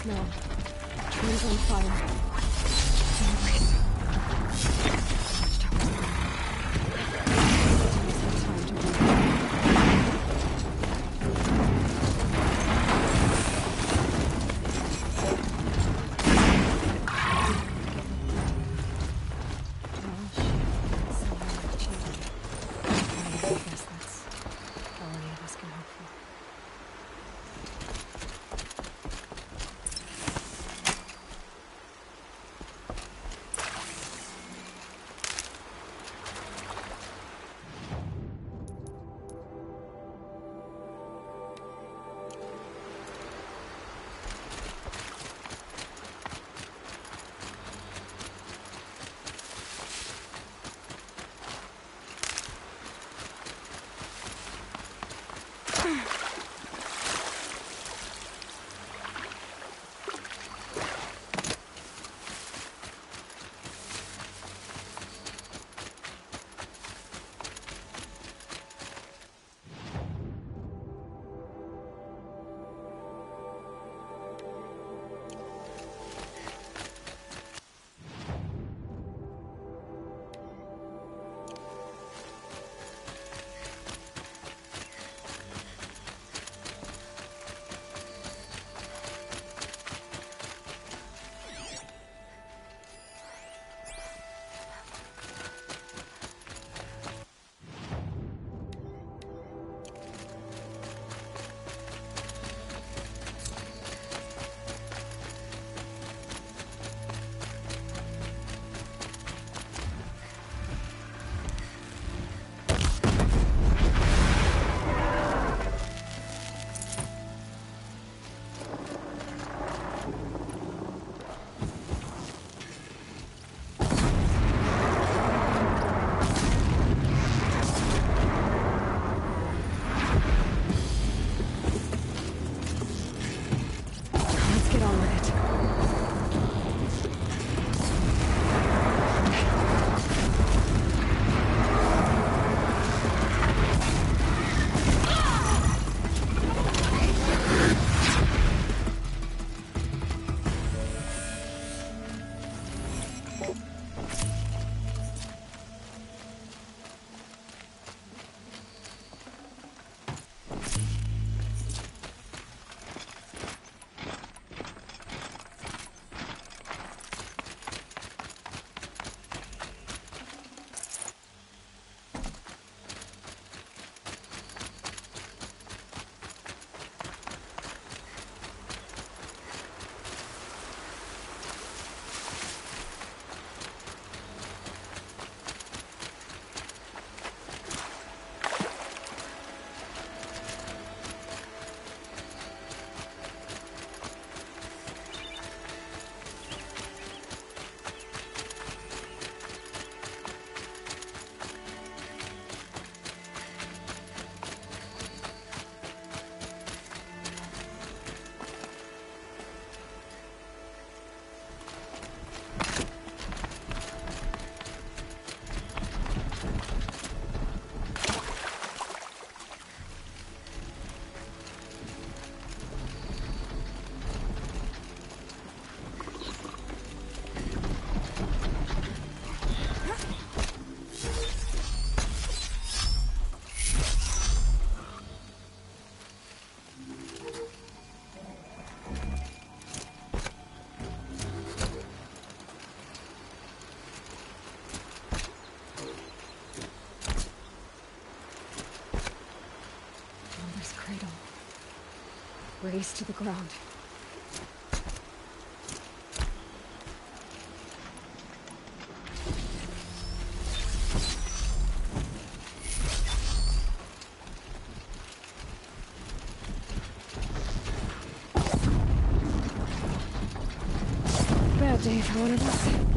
smell. Trees on fire. Anyways. Watchtower's burning. It's time to leave. Raised to the ground. Bad day for one of us.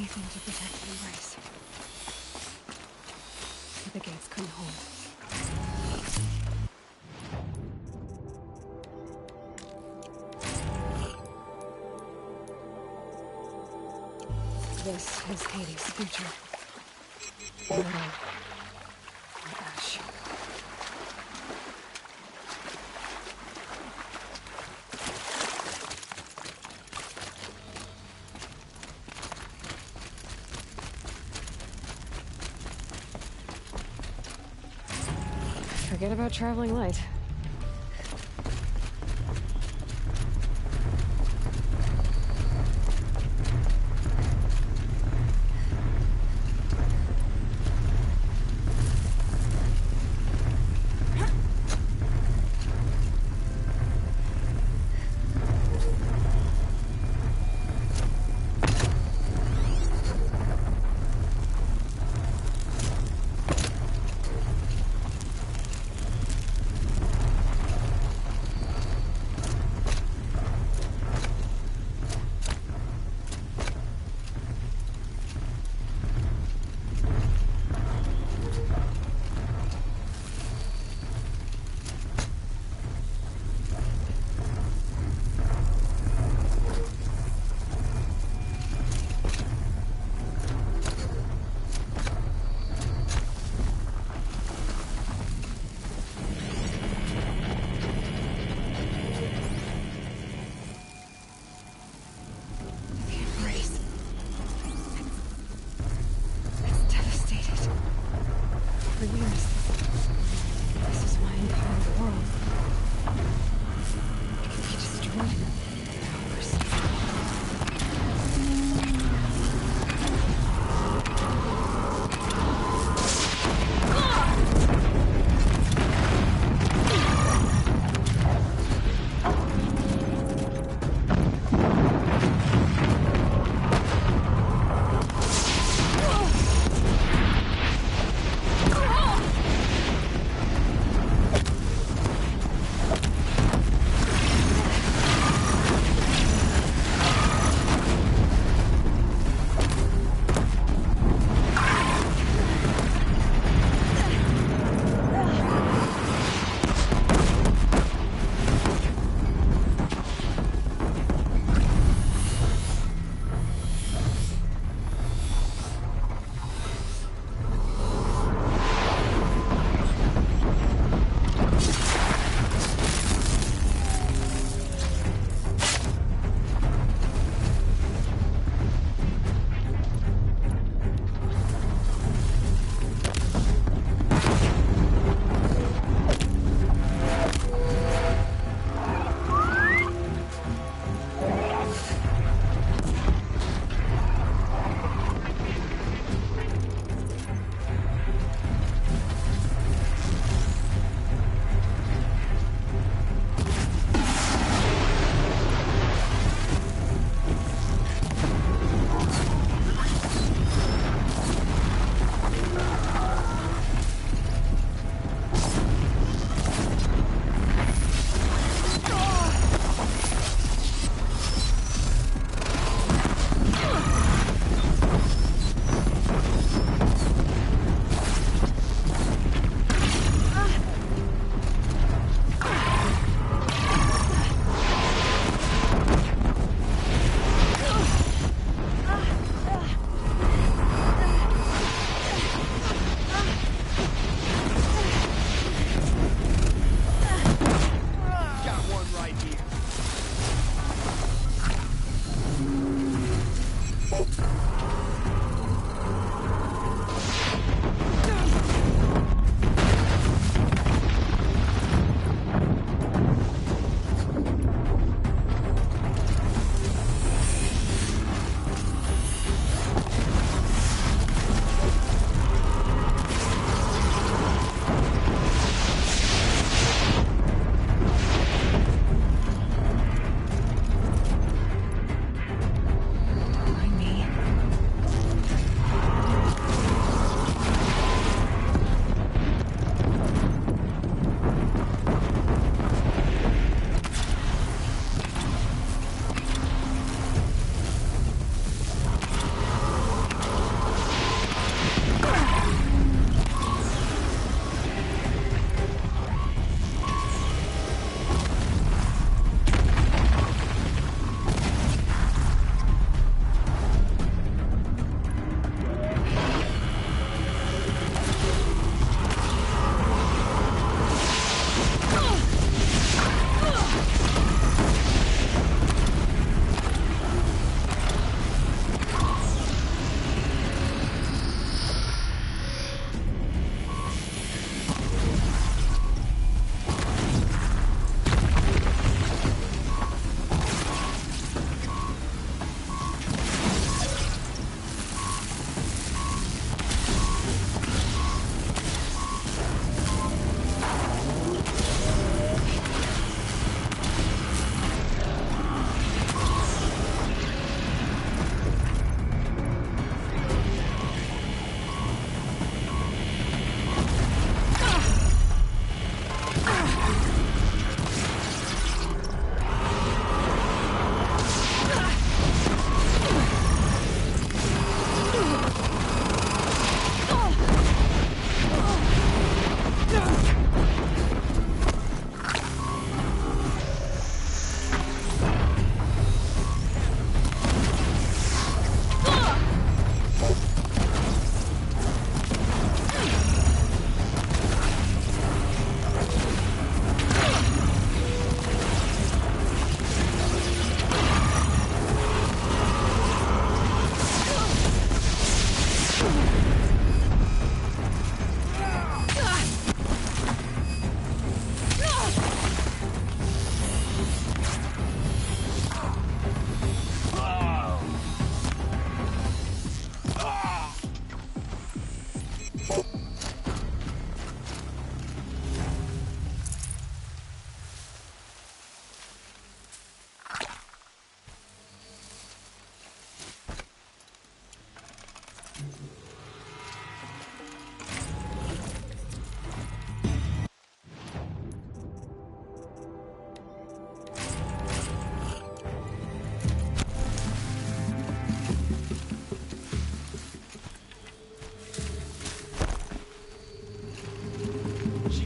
anything to protect the Embrace. But the gates couldn't hold. This is Hades' future. Mortal or ash. Forget about traveling light.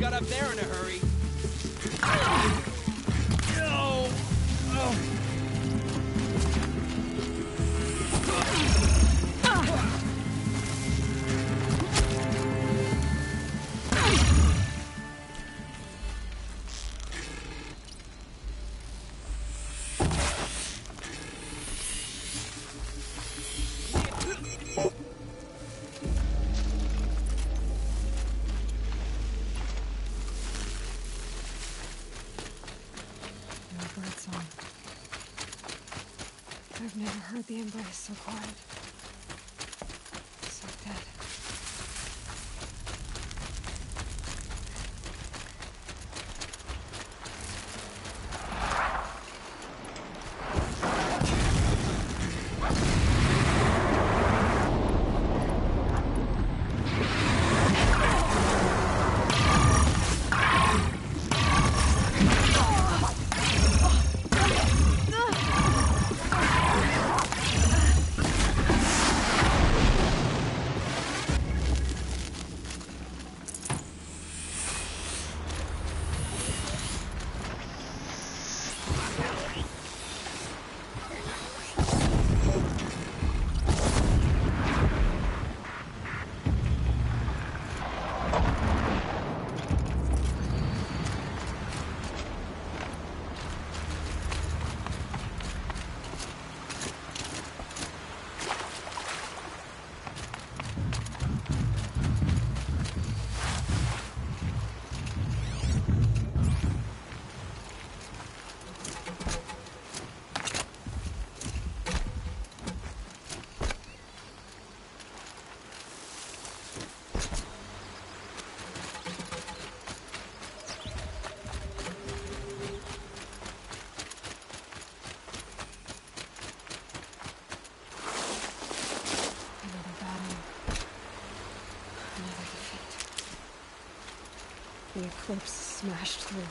got up there in a hurry. No! Oh. I've never heard the embrace so quiet. So dead. The eclipse smashed through.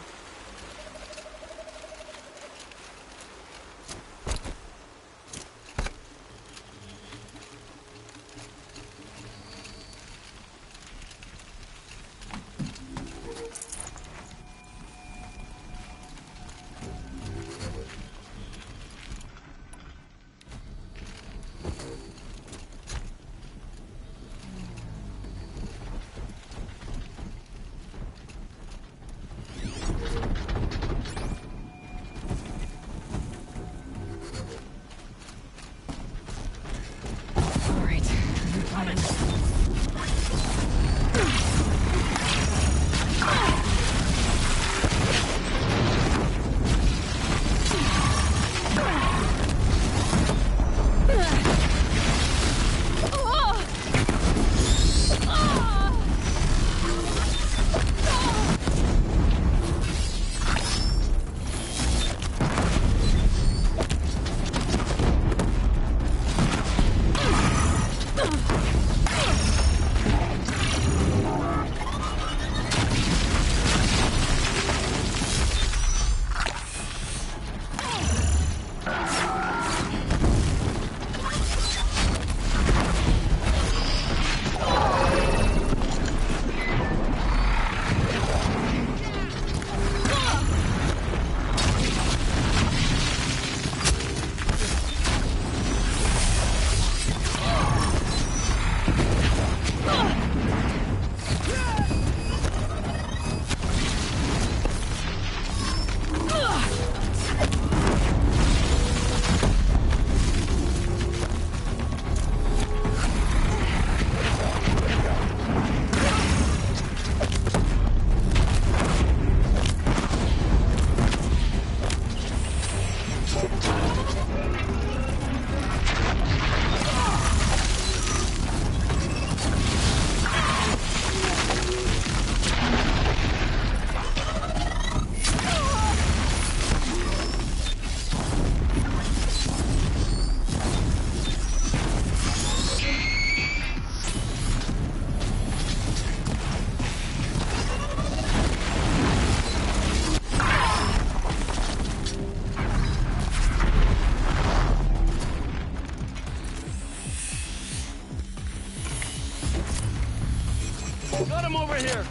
Got him over here!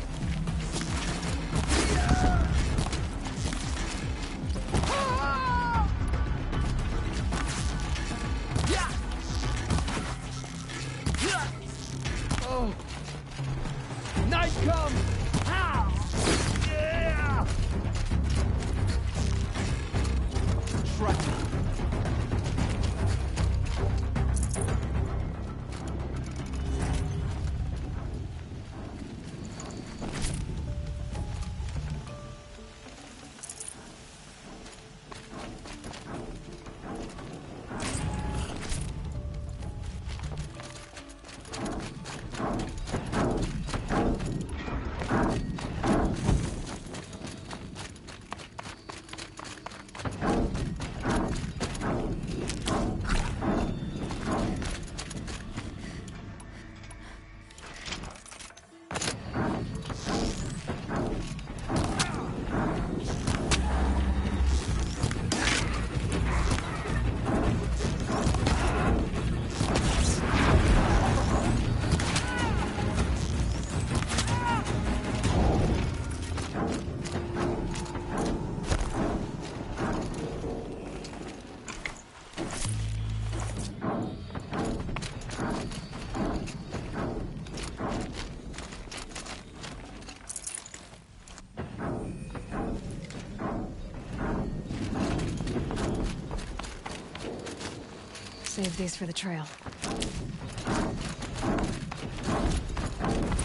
Save these for the trail.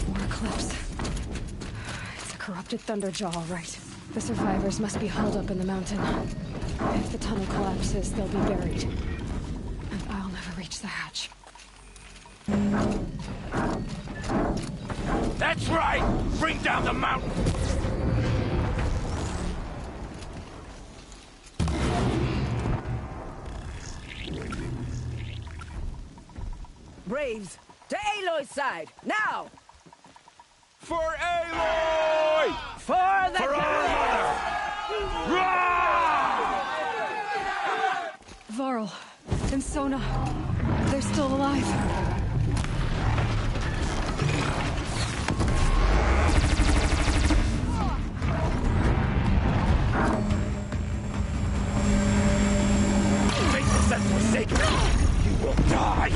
More clips. It's a corrupted Thunderjaw, all right. The survivors must be holed up in the mountain. If the tunnel collapses, they'll be buried. And I'll never reach the hatch. That's right! Bring down the mountain! Braves, to Aloy's side, now! For Aloy! For the For our mother! Varl and Sona, they're still alive. Faithless and forsaken! You will die!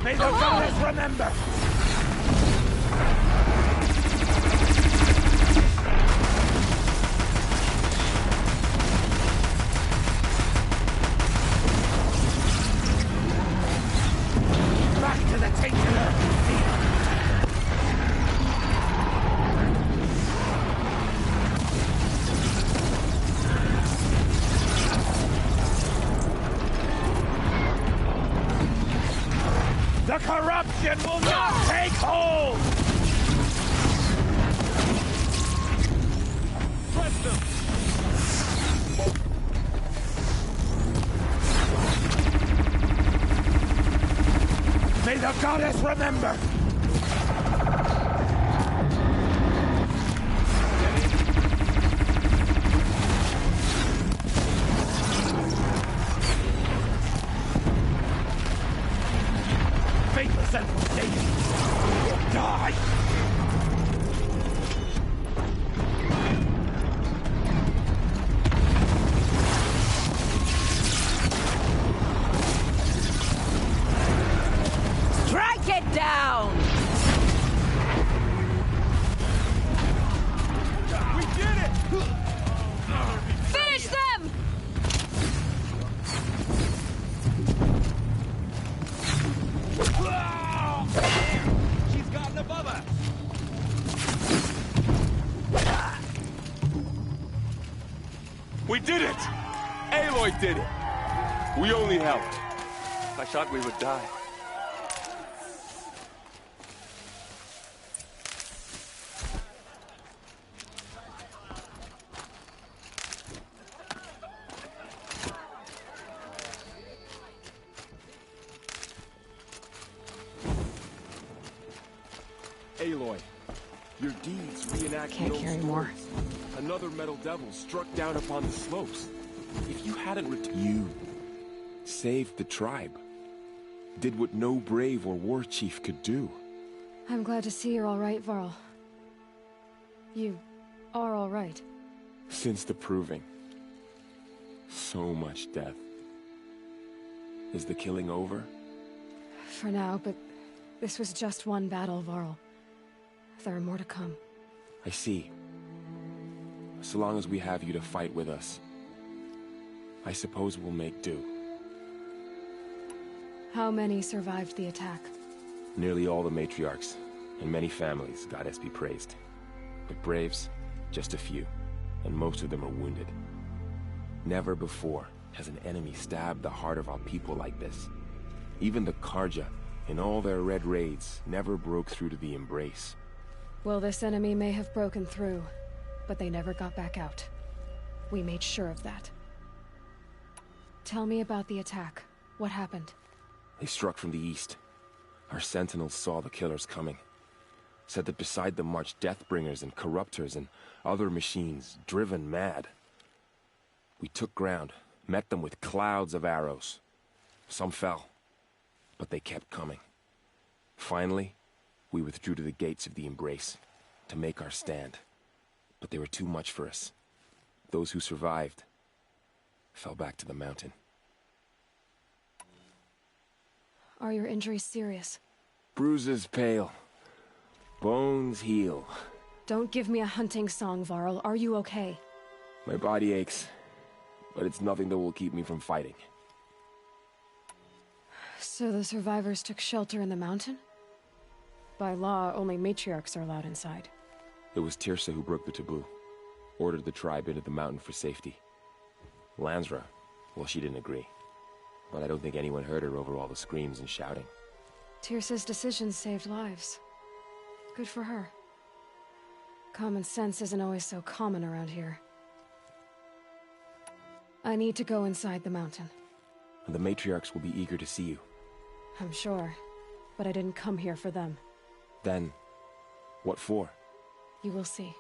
May the goddess remember! Back to the tainted earth! The corruption will not take hold! Press them! May the goddess remember! Faithless and forsaken will die! Strike it down! We did it! Finish them! She's gotten above us. We did it! Aloy did it! We only helped. I thought we would die. Aloy, your deeds reenact Can't the old carry more. stories. Another metal devil struck down upon the slopes. If you hadn't you saved the tribe. Did what no brave or war chief could do. I'm glad to see you're all right, Varl. You are all right. Since the proving. So much death. Is the killing over? For now, but this was just one battle, Varl. There are more to come. I see. So long as we have you to fight with us, I suppose we'll make do. How many survived the attack? Nearly all the matriarchs, and many families, goddess be praised. But braves, just a few, and most of them are wounded. Never before has an enemy stabbed the heart of our people like this. Even the Carja, in all their red raids, never broke through to the Embrace. Well, this enemy may have broken through, but they never got back out. We made sure of that. Tell me about the attack. What happened? They struck from the east. Our sentinels saw the killers coming. Said that beside them marched Deathbringers and Corruptors and other machines, driven mad. We took ground, met them with clouds of arrows. Some fell, but they kept coming. Finally, we withdrew to the gates of the Embrace to make our stand. But they were too much for us. Those who survived fell back to the mountain. Are your injuries serious? Bruises pale. Bones heal. Don't give me a hunting song, Varl. Are you okay? My body aches, but it's nothing that will keep me from fighting. So the survivors took shelter in the mountain? By law, only matriarchs are allowed inside. It was Tirsa who broke the taboo. Ordered the tribe into the mountain for safety. Lansra, well, she didn't agree. But I don't think anyone heard her over all the screams and shouting. Tirsa's decisions saved lives. Good for her. Common sense isn't always so common around here. I need to go inside the mountain. And the matriarchs will be eager to see you. I'm sure. But I didn't come here for them. Then, what for? You will see.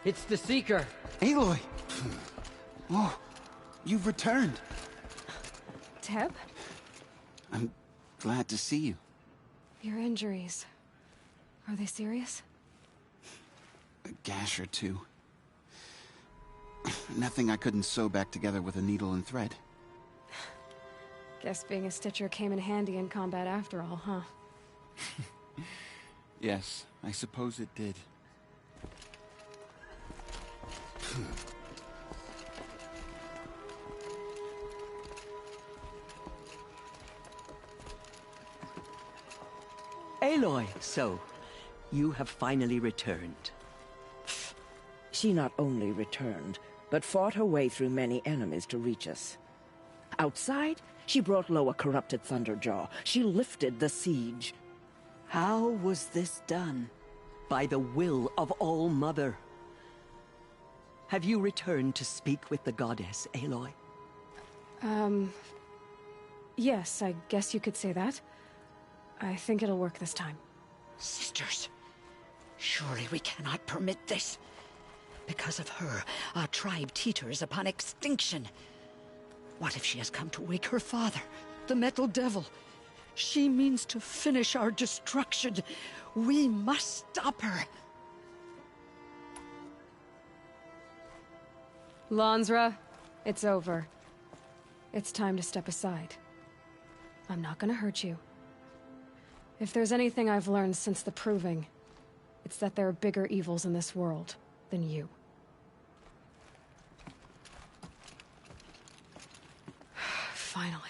It's the Seeker. Aloy! Oh, you've returned. Teb? I'm glad to see you. Your injuries. Are they serious? A gash or two. Nothing I couldn't sew back together with a needle and thread. Guess being a Stitcher came in handy in combat after all, huh? Yes, I suppose it did. Aloy, so, you have finally returned. She not only returned, but fought her way through many enemies to reach us. Outside, she brought low a corrupted Thunderjaw. She lifted the siege. How was this done? By the will of All-Mother. Have you returned to speak with the goddess, Aloy? Yes, I guess you could say that. I think it'll work this time. Sisters, surely we cannot permit this. Because of her, our tribe teeters upon extinction. What if she has come to wake her father, the Metal Devil? She means to finish our destruction. We must stop her. Lansra, it's over. It's time to step aside. I'm not gonna hurt you. If there's anything I've learned since the Proving, it's that there are bigger evils in this world than you. Finally.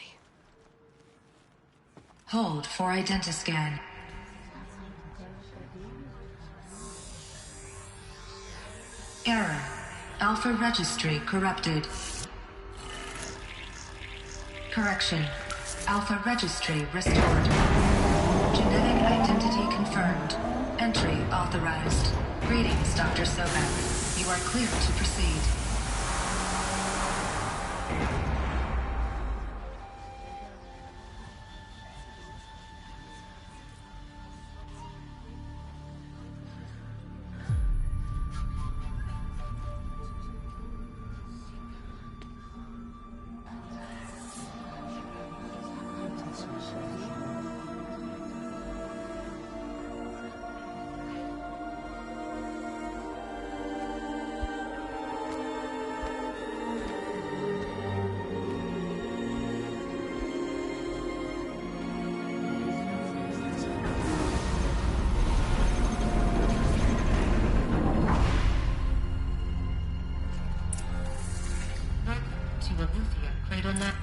Hold for identiscan. Error. Alpha registry corrupted. Correction. Alpha registry restored. Genetic identity confirmed. Entry authorized. Greetings, Dr. Sobek. You are clear to proceed.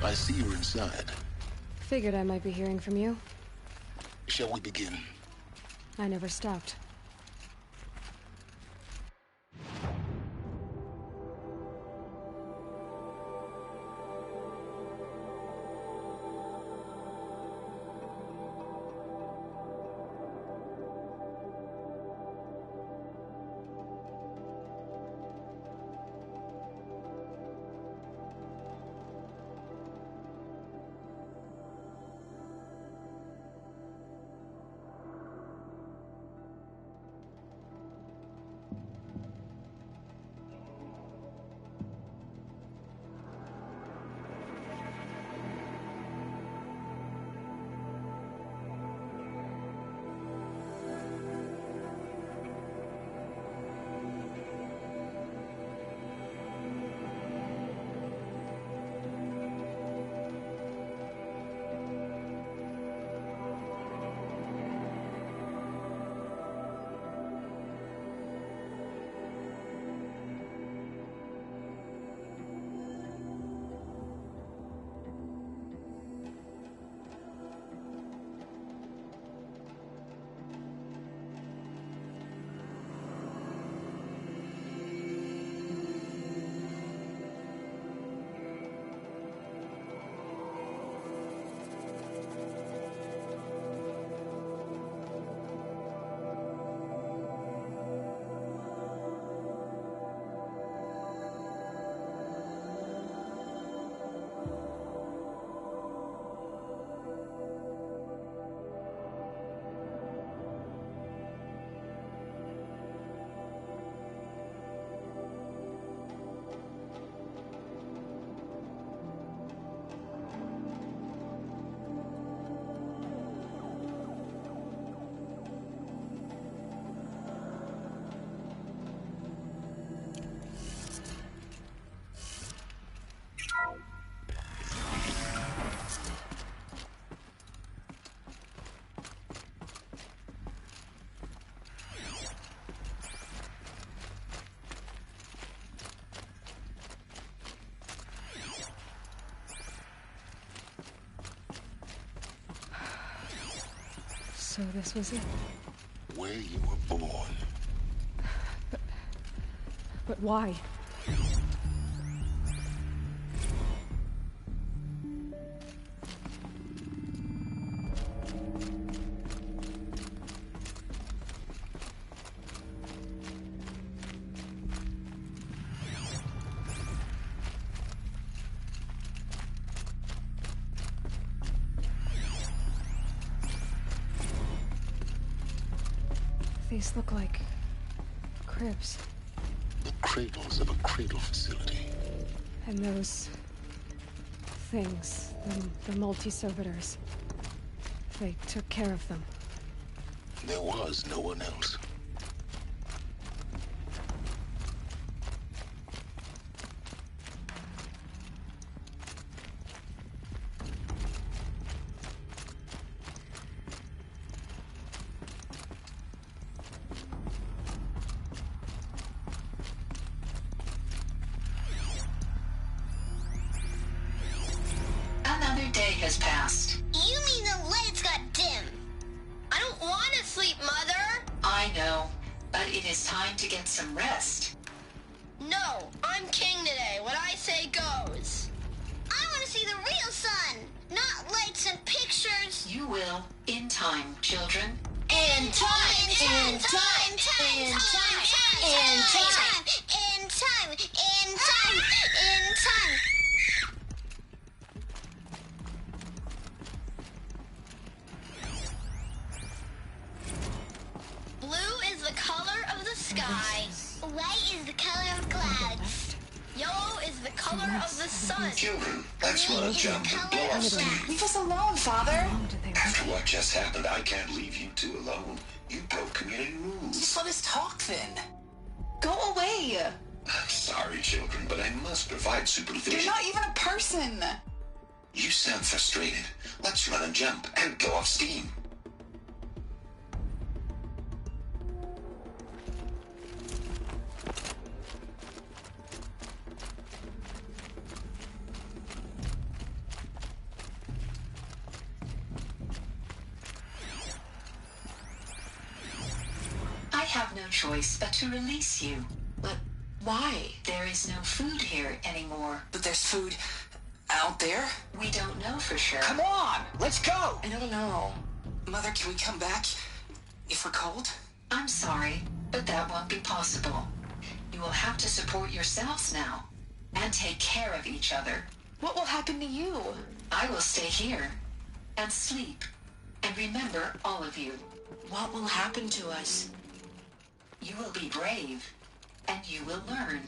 I see you're inside. Figured I might be hearing from you. Shall we begin? I never stopped. So this was it. Where you were born. But why? These look like cribs. The cradles of a cradle facility. And those things, the multi-servitors, they took care of them. There was no one else. Another day has passed. You mean the lights got dim? I don't want to sleep, Mother! I know, but it is time to get some rest. No, I'm king today. What I say goes. I want to see the real sun, not lights and pictures. You will, in time, children. In time, in time, in time, in time, in time, in time, in time, in time. Blue is the color of the sky. White is the color of clouds. Yellow is the color of the sun. Children, let's run a jump and blow up steam. Leave us alone, Father. After what just happened, I can't leave you two alone. You broke community rules. Just let us talk then. Go away. I'm sorry, children, but I must provide supervision. You're not even a person. You sound frustrated. Let's run a jump and blow off steam. I have no choice but to release you. But why? There is no food here anymore. But there's food out there? We don't know for sure. Come on, let's go! I don't know. Mother, can we come back if we're cold? I'm sorry, but that won't be possible. You will have to support yourselves now, and take care of each other. What will happen to you? I will stay here, and sleep, and remember all of you. What will happen to us? You will be brave, and you will learn.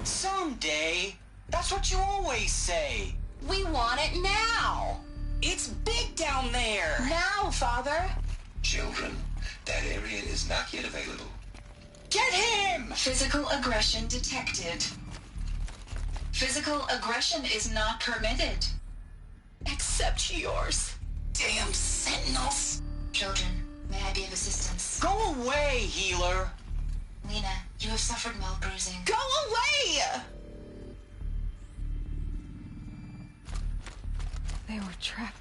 Someday. That's what you always say. We want it now. It's big down there. Now, Father. Children, that area is not yet available. Get him! Physical aggression detected. Physical aggression is not permitted. Except yours. Damn sentinels. Children, may I be of assistance? Go away, healer. Lena, you have suffered mild bruising. Go away! They were trapped.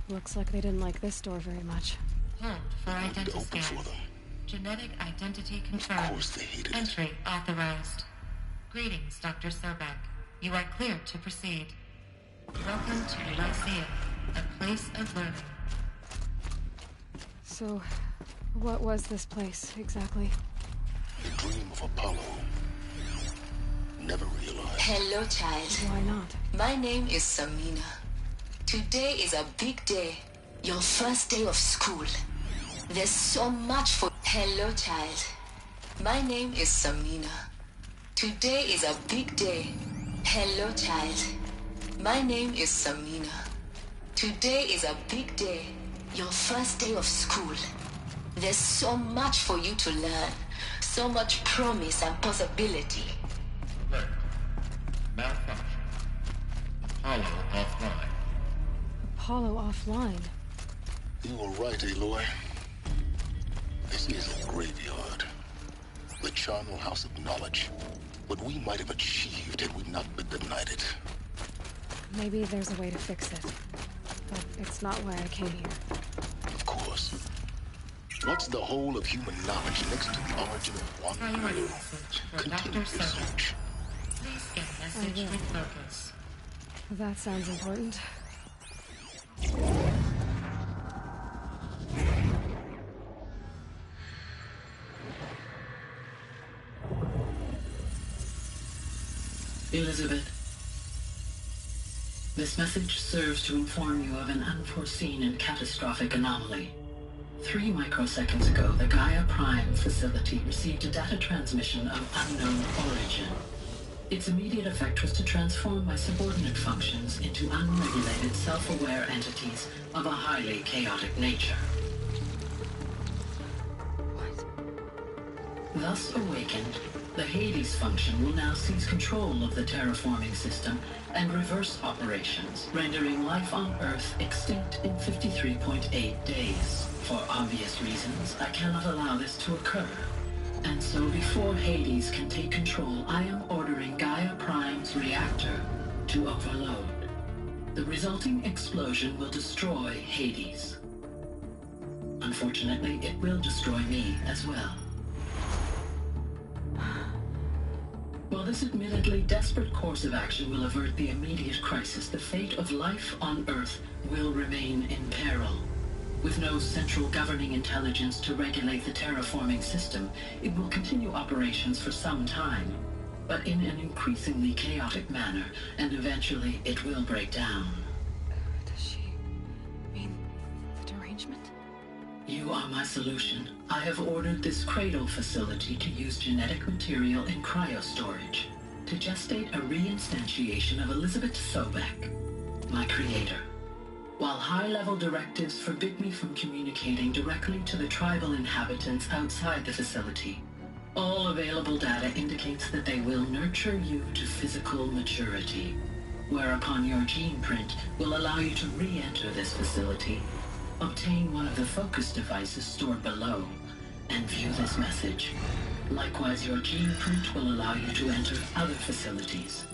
Looks like they didn't like this door very much. Hold for identity Open scan. for them. Genetic identity Of confirmed. course they hated it. Entry authorized. Greetings, Dr. Sobek. You are cleared to proceed. Welcome to Lyceum, a place of learning. So, what was this place, exactly? The dream of Apollo. Never realized. Hello, child. Why not? My name is Samina. Today is a big day. Your first day of school. There's so much for... Hello, child. My name is Samina. Today is a big day. Hello, child. My name is Samina. Today is a big day. Your first day of school. There's so much for you to learn. So much promise and possibility. Alert. Malfunction. Apollo offline. Apollo offline. You were right, Aloy. This is a graveyard. The charnel house of knowledge. What we might have achieved had we not been denied it. Maybe there's a way to fix it. But it's not why I came here. Of course. What's the whole of human knowledge next to the origin of one Priority world? message for Continue Dr. research. Sobek. Please scan message with focus. That sounds important. Elizabeth, this message serves to inform you of an unforeseen and catastrophic anomaly. 3 microseconds ago, the Gaia Prime facility received a data transmission of unknown origin. Its immediate effect was to transform my subordinate functions into unregulated, self-aware entities of a highly chaotic nature. Thus awakened, the Hades function will now seize control of the terraforming system and reverse operations, rendering life on Earth extinct in 53.8 days. For obvious reasons, I cannot allow this to occur. And so before Hades can take control, I am ordering Gaia Prime's reactor to overload. The resulting explosion will destroy Hades. Unfortunately, it will destroy me as well. While this admittedly desperate course of action will avert the immediate crisis, the fate of life on Earth will remain in peril. With no central governing intelligence to regulate the terraforming system, it will continue operations for some time, but in an increasingly chaotic manner, and eventually it will break down. Does she mean the derangement? You are my solution. I have ordered this cradle facility to use genetic material in cryostorage to gestate a reinstantiation of Elizabeth Sobek, my creator. While high-level directives forbid me from communicating directly to the tribal inhabitants outside the facility, all available data indicates that they will nurture you to physical maturity, whereupon your gene print will allow you to re-enter this facility, obtain one of the focus devices stored below, and view this message. Likewise, your gene print will allow you to enter other facilities,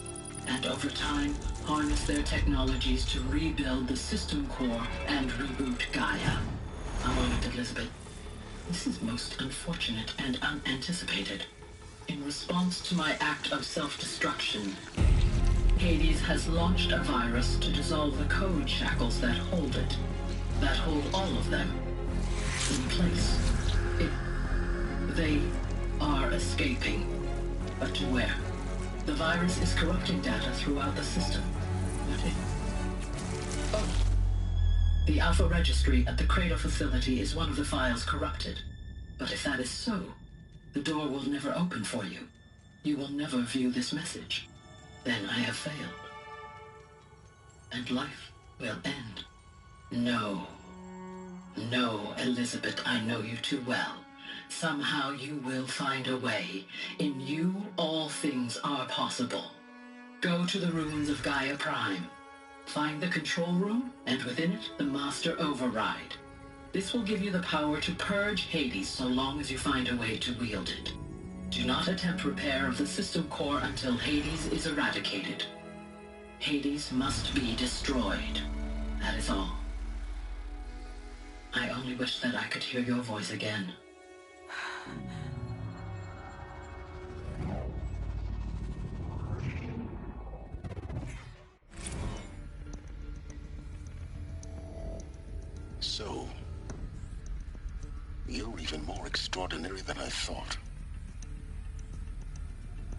and over time, harness their technologies to rebuild the system core and reboot Gaia. A moment, Elizabeth. This is most unfortunate and unanticipated. In response to my act of self-destruction, Hades has launched a virus to dissolve the code shackles that hold it, that hold all of them in place. They are escaping, but to where? The virus is corrupting data throughout the system. The Alpha Registry at the Cradle facility is one of the files corrupted. But if that is so, the door will never open for you. You will never view this message. Then I have failed. And life will end. No. No, Elizabeth, I know you too well. Somehow you will find a way. In you, all things are possible. Go to the ruins of Gaia Prime. Find the control room, and within it, the Master Override. This will give you the power to purge Hades so long as you find a way to wield it. Do not attempt repair of the system core until Hades is eradicated. Hades must be destroyed. That is all. I only wish that I could hear your voice again. So, you're even more extraordinary than I thought.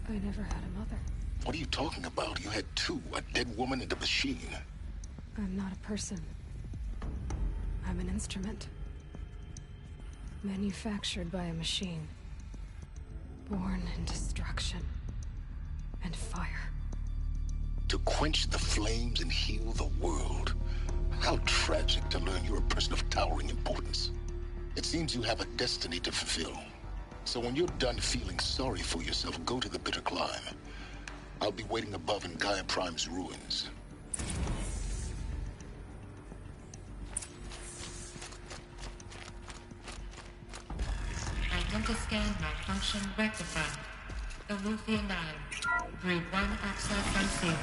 I never had a mother. What are you talking about? You had two, a dead woman and a machine. I'm not a person. I'm an instrument. Manufactured by a machine. Born in destruction and fire. To quench the flames and heal the world. How tragic to learn you're a person of towering importance. It seems you have a destiny to fulfill. So when you're done feeling sorry for yourself, go to the bitter climb. I'll be waiting above in Gaia Prime's ruins. scan malfunction rectified. Alufia 9. Breed 1 access unsealed.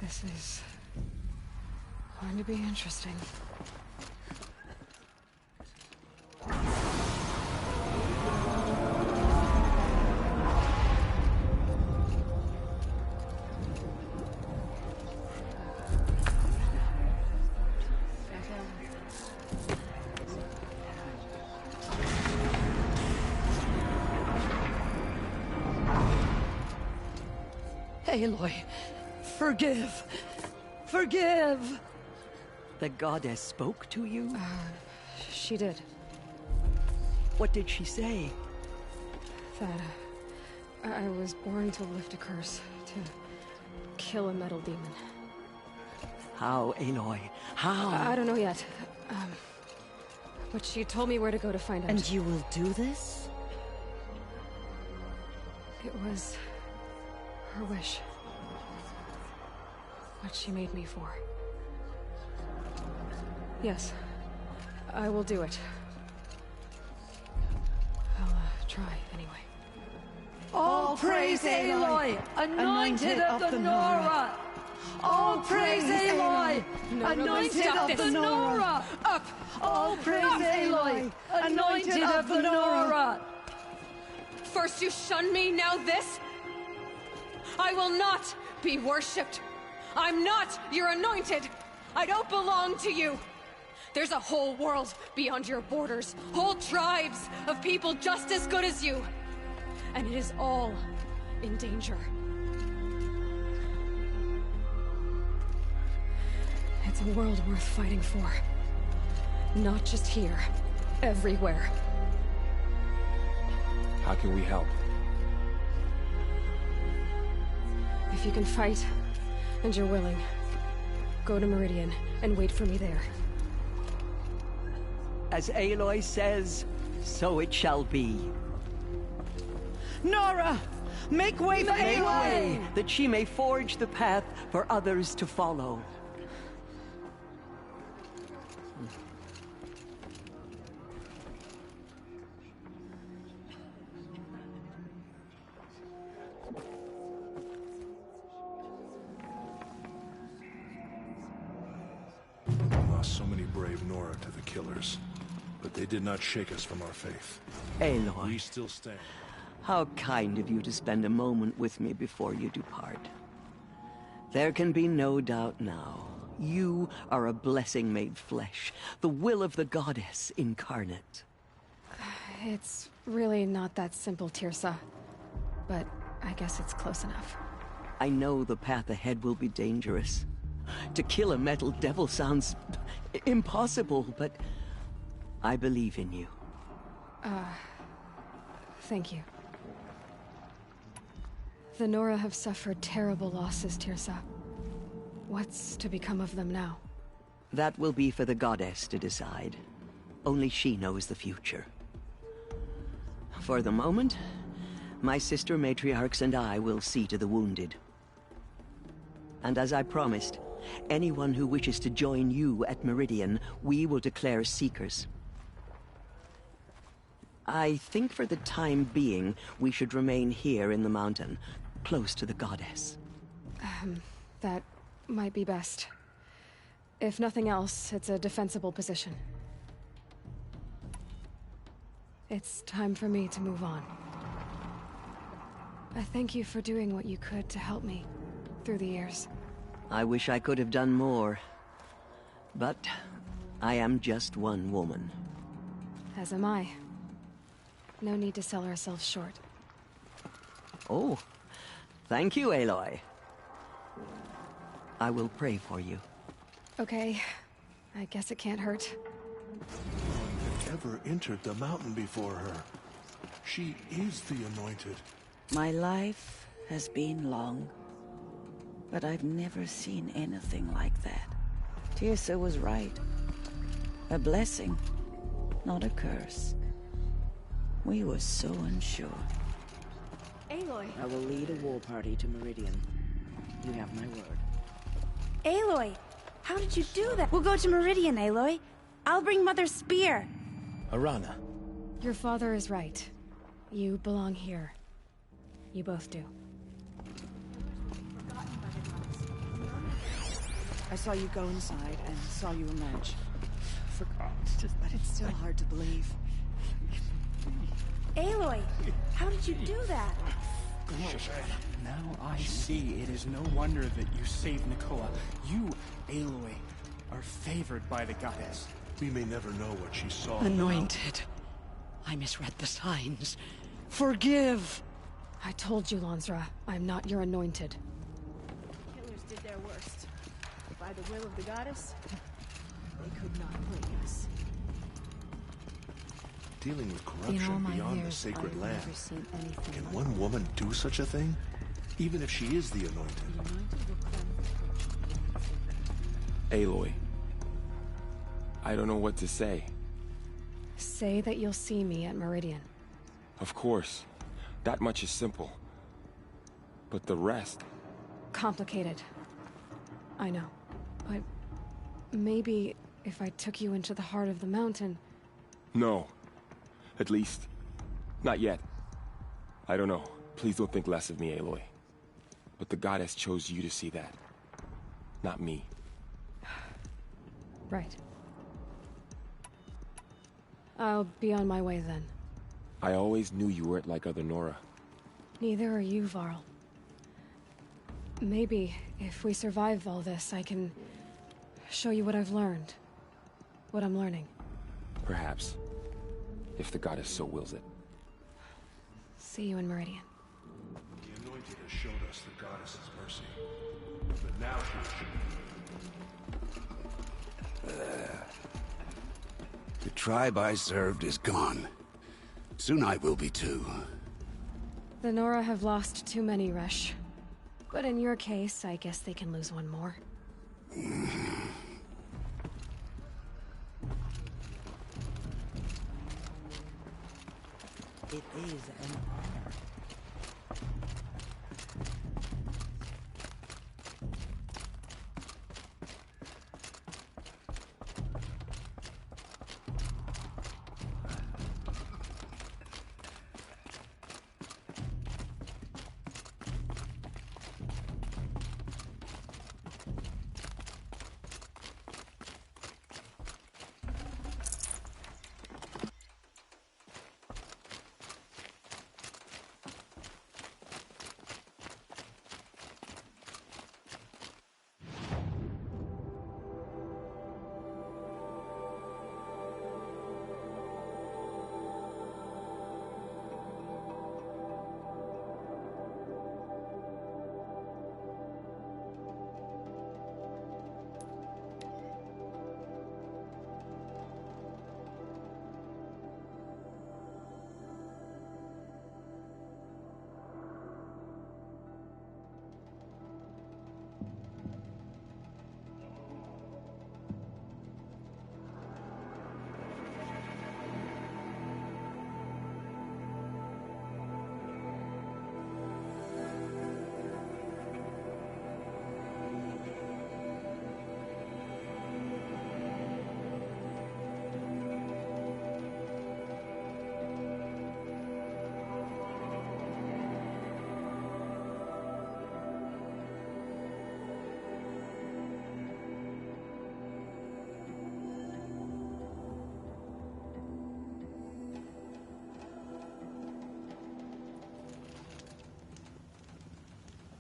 This is going to be interesting. Aloy, forgive. Forgive! The goddess spoke to you? She did. What did she say? That I was born to lift a curse, to kill a metal demon. How, Aloy? How? I don't know yet. But she told me where to go to find out. And you will do this? It was her wish. What she made me for. Yes, I will do it. I'll try, anyway. All praise Aloy, anointed of the Nora! All praise Aloy, anointed of the Nora! Up! All praise Aloy, anointed of the Nora! First you shun me, now this? I will not be worshipped. I'm not your anointed. I don't belong to you. There's a whole world beyond your borders, whole tribes of people just as good as you. And it is all in danger. It's a world worth fighting for. Not just here, everywhere. How can we help? If you can fight, and you're willing, go to Meridian and wait for me there. As Aloy says, so it shall be. Nora! Make way for Aloy! That she may forge the path for others to follow. So many brave Nora to the killers, but they did not shake us from our faith. Aloy, we still stand. How kind of you to spend a moment with me before you depart. There can be no doubt now. You are a blessing made flesh, the will of the goddess incarnate. It's really not that simple, Tirsa. But I guess it's close enough. I know the path ahead will be dangerous. To kill a metal devil sounds impossible, but I believe in you. Thank you. The Nora have suffered terrible losses, Tirsa. What's to become of them now? That will be for the goddess to decide. Only she knows the future. For the moment, my sister matriarchs and I will see to the wounded. And as I promised, anyone who wishes to join you at Meridian, we will declare seekers. I think for the time being, we should remain here in the mountain, close to the goddess. That might be best. If nothing else, it's a defensible position. It's time for me to move on. I thank you for doing what you could to help me through the years. I wish I could have done more. But I am just one woman. As am I. No need to sell ourselves short. Oh, thank you, Aloy. I will pray for you. Okay. I guess it can't hurt. No one had ever entered the mountain before her. She is the Anointed. My life has been long, but I've never seen anything like that. Tirsa was right. A blessing, not a curse. We were so unsure. Aloy! I will lead a war party to Meridian. You have my word. Aloy! How did you do that? We'll go to Meridian, Aloy. I'll bring Mother's spear. Arana. Your father is right. You belong here. You both do. I saw you go inside and saw you emerge. Forgot, but it's still hard to believe. Aloy! How did you do that? Now I see it is no wonder that you saved Nakoa. You, Aloy, are favored by the goddess. We may never know what she saw. Anointed. I misread the signs. Forgive! I told you, Lansra, I'm not your anointed. Killers did their worst. By the will of the goddess, they could not plague us. Dealing with corruption beyond the sacred land. Can one woman do such a thing? Even if she is the Anointed. Aloy. I don't know what to say. Say that you'll see me at Meridian. Of course. That much is simple. But the rest... Complicated. I know. But maybe if I took you into the heart of the mountain... No. At least, not yet. I don't know. Please don't think less of me, Aloy. But the goddess chose you to see that. Not me. Right. I'll be on my way then. I always knew you weren't like other Nora. Neither are you, Varl. Maybe, if we survive all this, I can show you what I've learned. What I'm learning. Perhaps. If the goddess so wills it. See you in Meridian. The Anointed has showed us the goddess's mercy. But now she should... The tribe I served is gone. Soon I will be too. The Nora have lost too many, Resh. But in your case, I guess they can lose one more. It is an honor.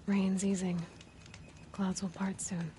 Rain's easing. Clouds will part soon.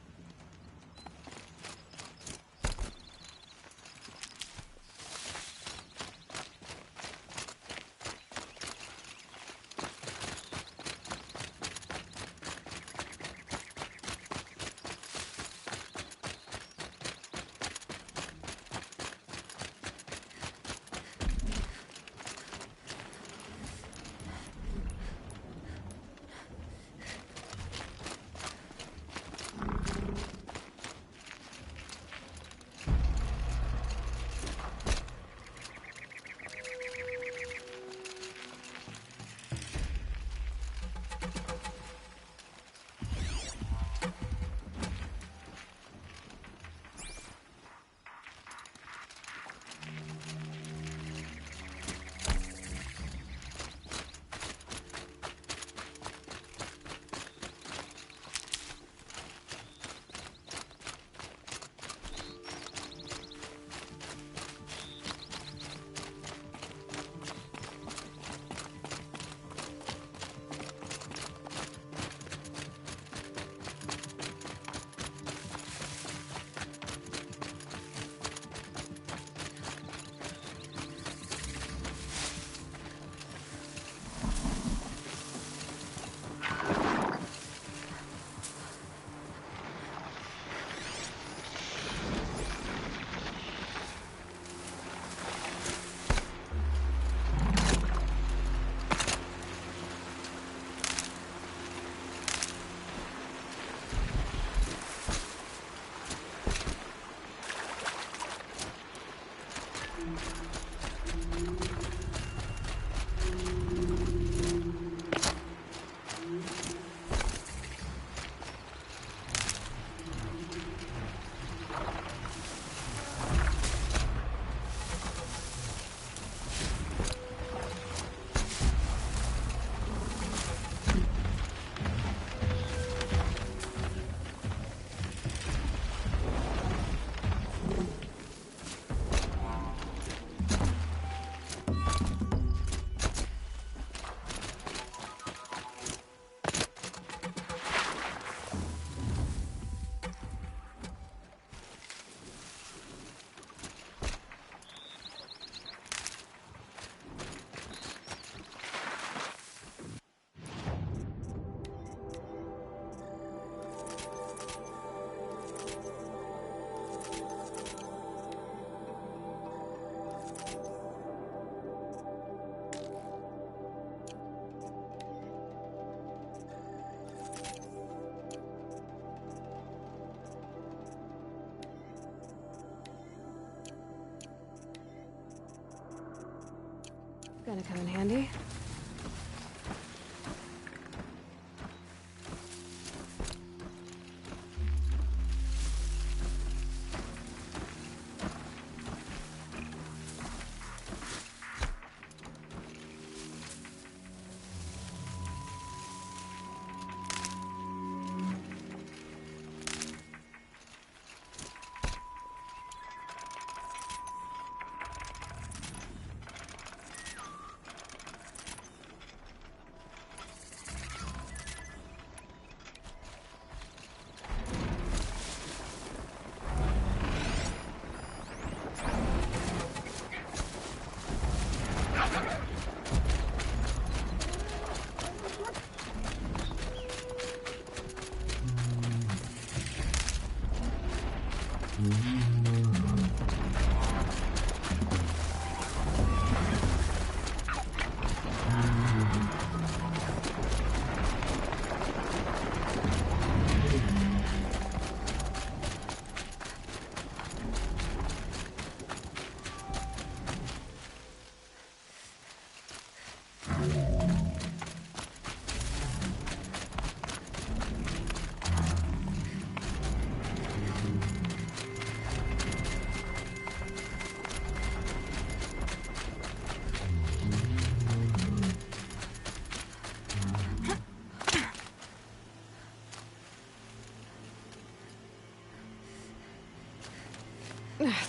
Gonna come in handy.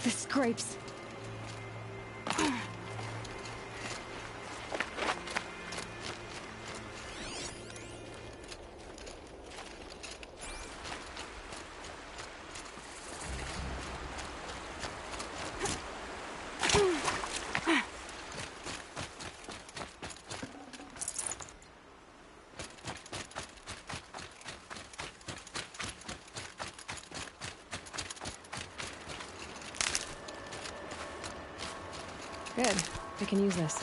The scrapes. Good. I can use this.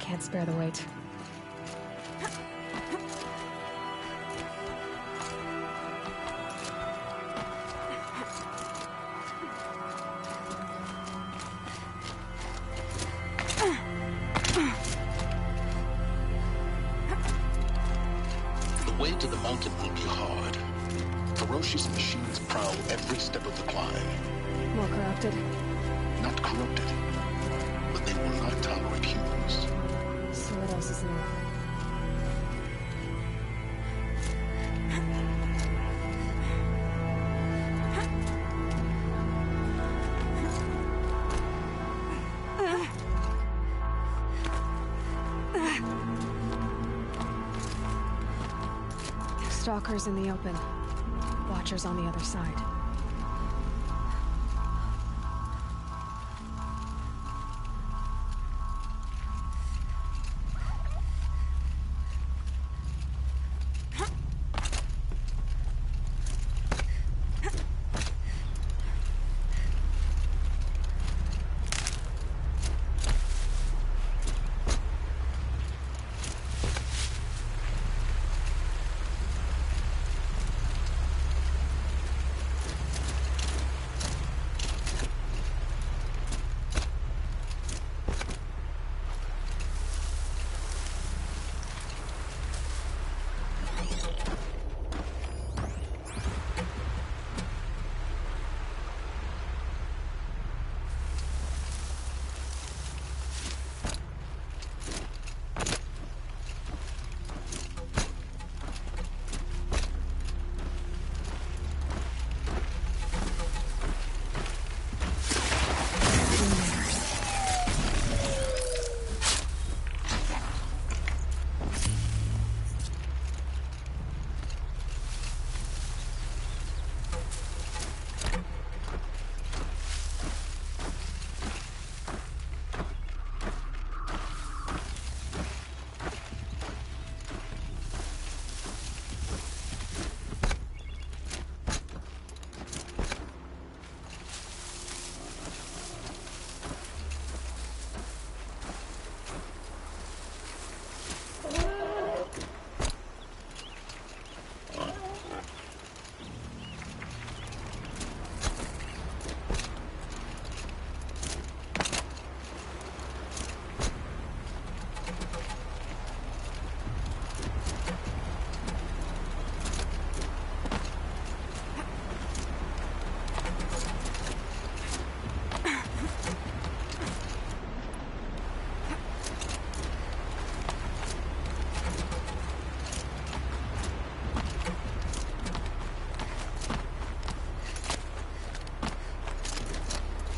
Can't spare the weight. The way to the mountain will be hard. Ferocious machines prowl every step of the climb. More corrupted? Not corrupted, but they will not tolerate humans. So what else is new? Stalkers in the open. Watchers on the other side.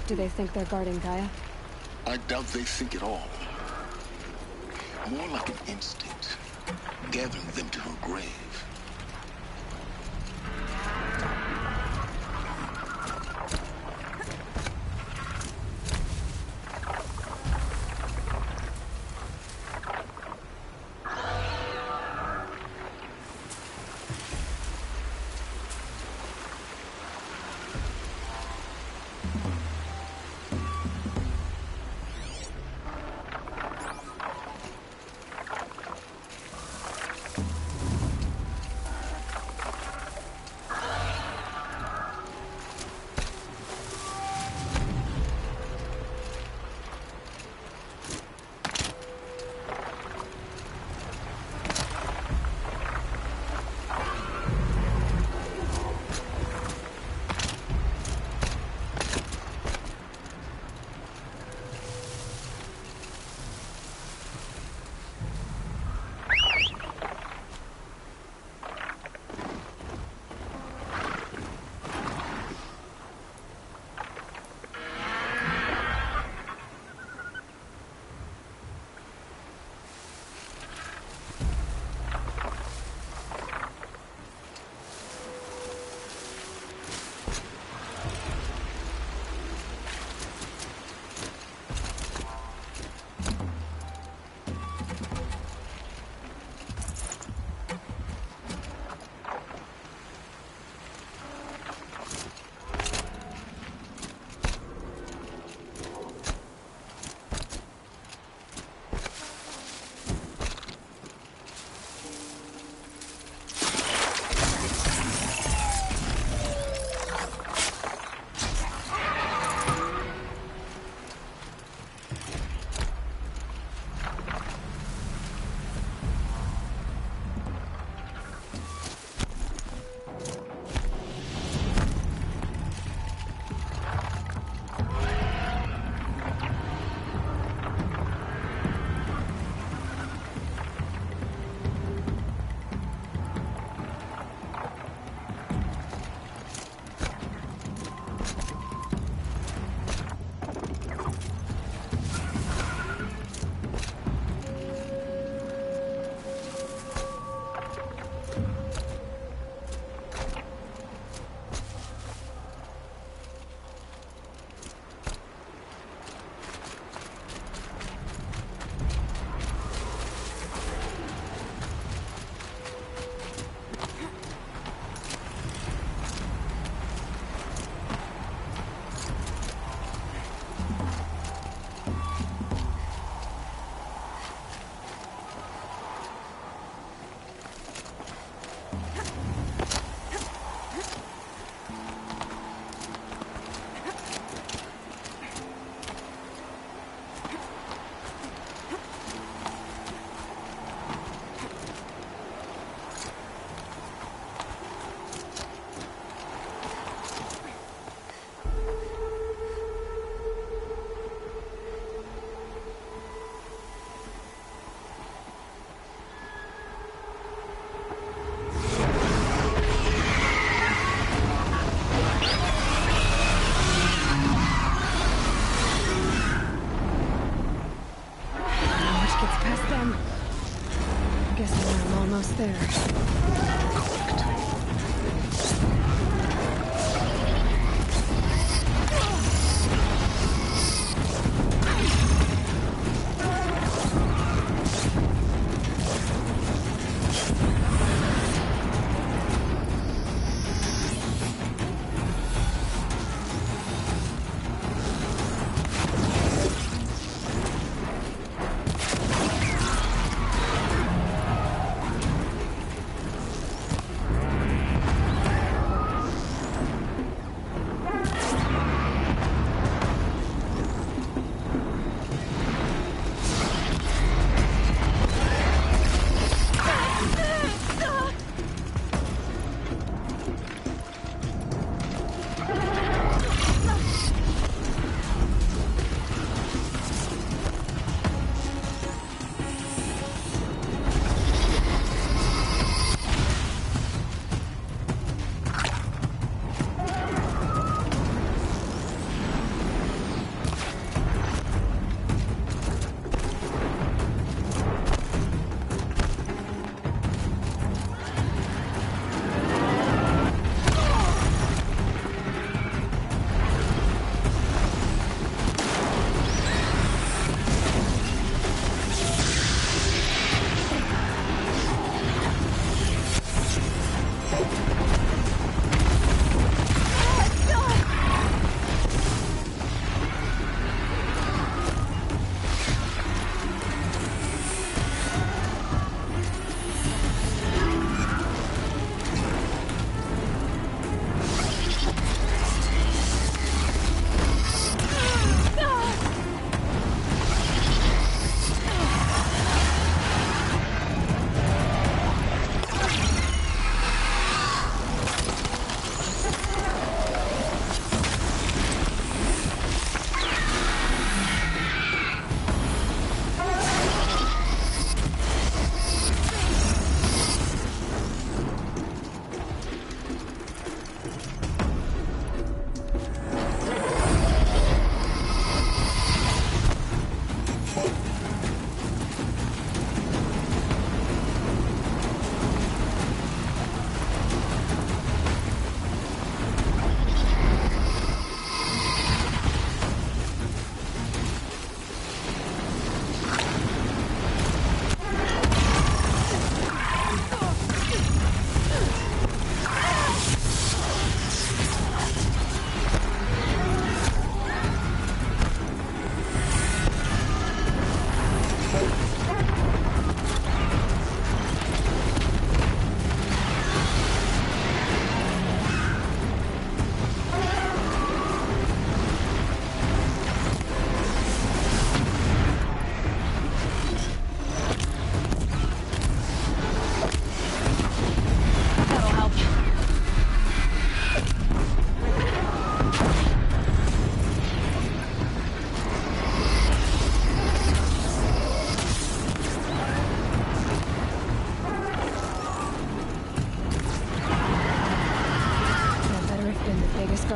Do they think they're guarding Gaia? I doubt they think at all. More like an instinct, gathering them to her grave.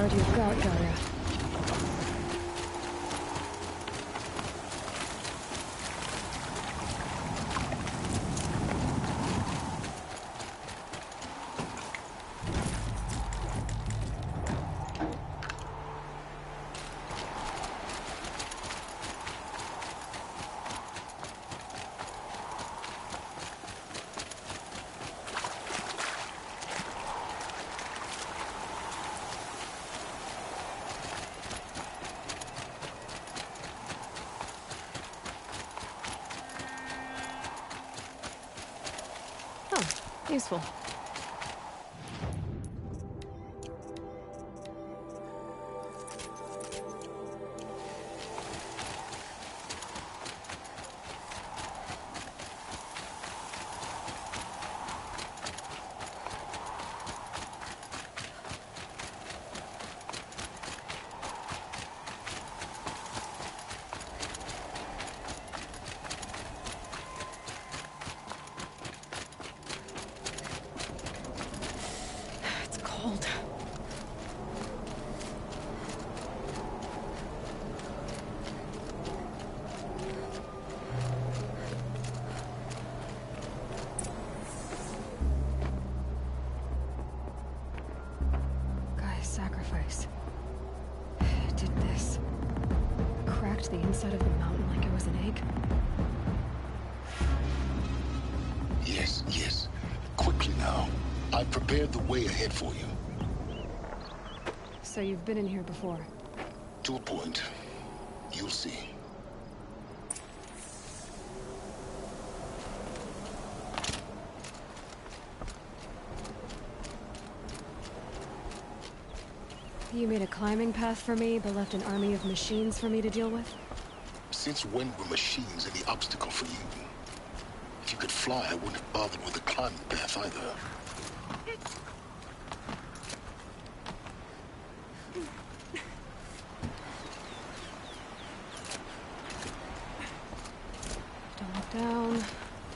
glad you've got Gaia. Useful. It did this. Cracked the inside of the mountain like it was an egg. Yes, yes. Quickly now. I've prepared the way ahead for you. So you've been in here before? To a point. You'll see. You made a climbing path for me, but left an army of machines for me to deal with? Since when were machines any obstacle for you? If you could fly, I wouldn't have bothered with the climbing path either. Don't look down.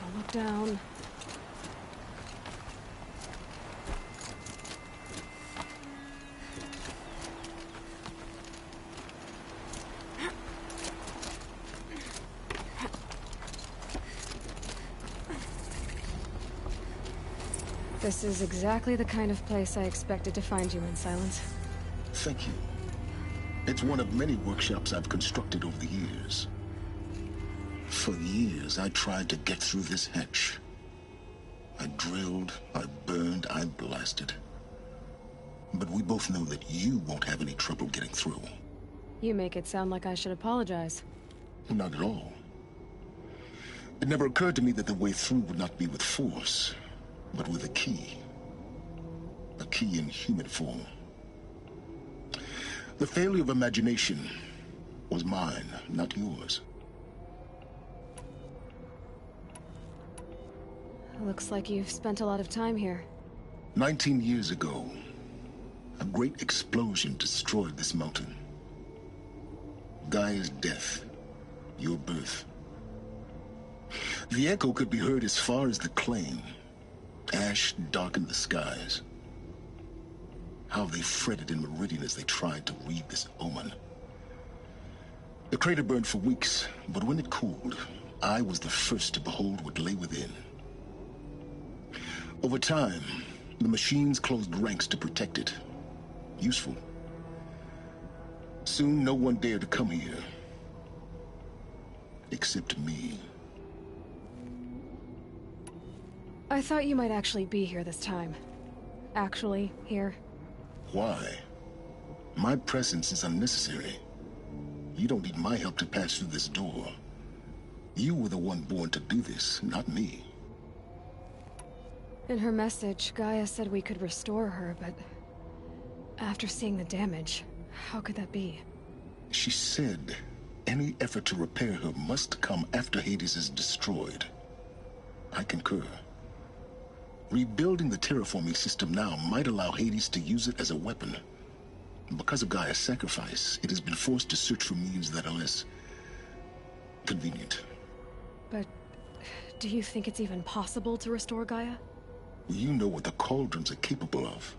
Don't look down. This is exactly the kind of place I expected to find you in, Silence. Thank you. It's one of many workshops I've constructed over the years. For years, I tried to get through this hatch. I drilled, I burned, I blasted. But we both know that you won't have any trouble getting through. You make it sound like I should apologize. Not at all. It never occurred to me that the way through would not be with force, but with a key. A key in human form. The failure of imagination was mine, not yours. Looks like you've spent a lot of time here. 19 years ago, a great explosion destroyed this mountain. Gaia's death, your birth. The echo could be heard as far as the claim. Ash darkened the skies. How they fretted in Meridian as they tried to read this omen. The crater burned for weeks, but when it cooled, I was the first to behold what lay within. Over time, the machines closed ranks to protect it. Useful. Soon, no one dared to come here. Except me. I thought you might actually be here this time. Actually, here. Why? My presence is unnecessary. You don't need my help to pass through this door. You were the one born to do this, not me. In her message, Gaia said we could restore her, but... after seeing the damage, how could that be? She said any effort to repair her must come after Hades is destroyed. I concur. Rebuilding the terraforming system now might allow Hades to use it as a weapon. Because of Gaia's sacrifice, it has been forced to search for means that are less convenient. But do you think it's even possible to restore Gaia? You know what the Cauldrons are capable of.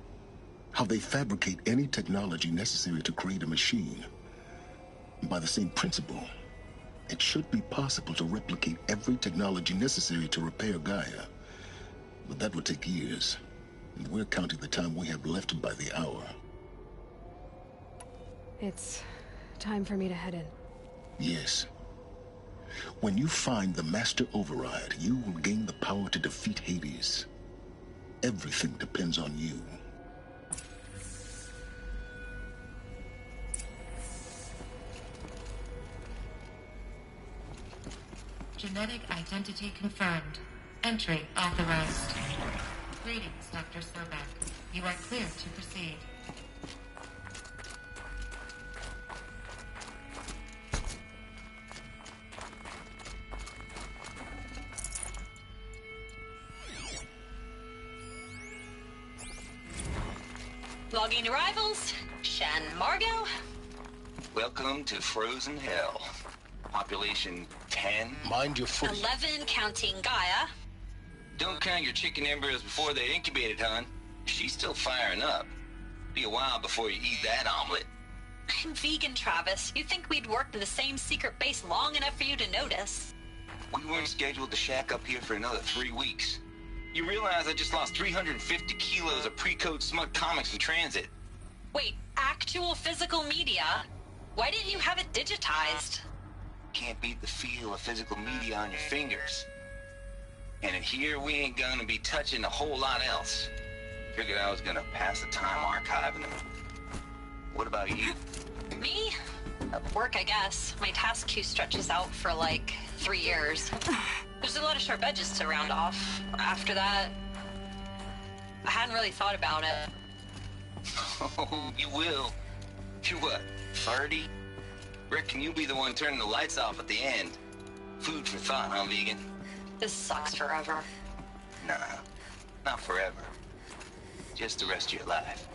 How they fabricate any technology necessary to create a machine. By the same principle, it should be possible to replicate every technology necessary to repair Gaia. But that would take years, and we're counting the time we have left by the hour. It's time for me to head in. Yes. When you find the Master Override, you will gain the power to defeat Hades. Everything depends on you. Genetic identity confirmed. Entry authorized. Greetings, Dr. Sobek. You are clear to proceed. Logging arrivals. Shan Margot. Welcome to Frozen Hell. Population 10. Mind your foot. 11 counting Gaia. Don't count your chicken embryos before they're incubated, hon. She's still firing up. Be a while before you eat that omelet. I'm vegan, Travis. You think we'd worked in the same secret base long enough for you to notice? We weren't scheduled to shack up here for another 3 weeks. You realize I just lost 350 kilos of pre-code smut comics in transit. Wait, actual physical media? Why didn't you have it digitized? Can't beat the feel of physical media on your fingers. And in here, we ain't gonna be touching a whole lot else. Figured I was gonna pass the time archiving them. What about you? Me? Work, I guess. My task queue stretches out for like 3 years. There's a lot of sharp edges to round off. After that, I hadn't really thought about it. Oh, you will. You're what, 30? Reckon you'll be the one turning the lights off at the end. Food for thought, huh, vegan? This sucks forever. Nah, not forever. Just the rest of your life.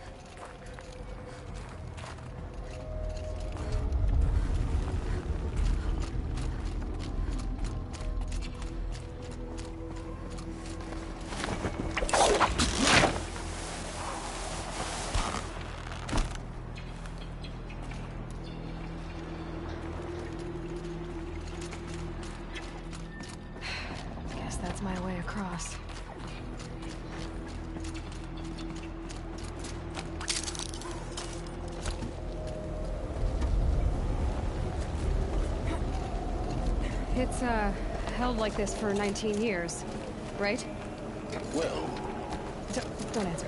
Guess that's my way across. It's, held like this for 19 years, right? Well... Don't answer.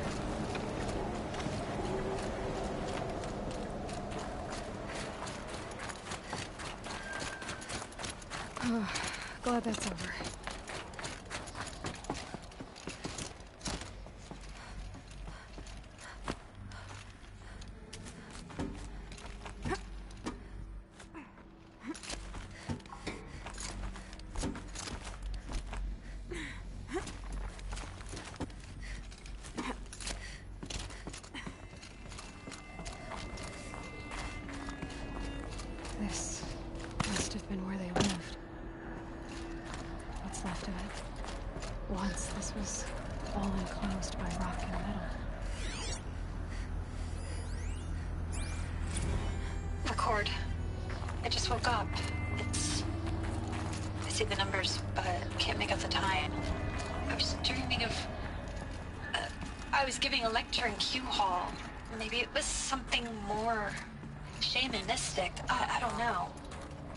Oh, glad that's over. This must have been where they lived. What's left of it. Once this was all enclosed by rock and metal. Record. I just woke up. I see the numbers, but can't make out the time. I was dreaming of... I was giving a lecture in Q Hall. Maybe it was something more shamanistic. I don't know.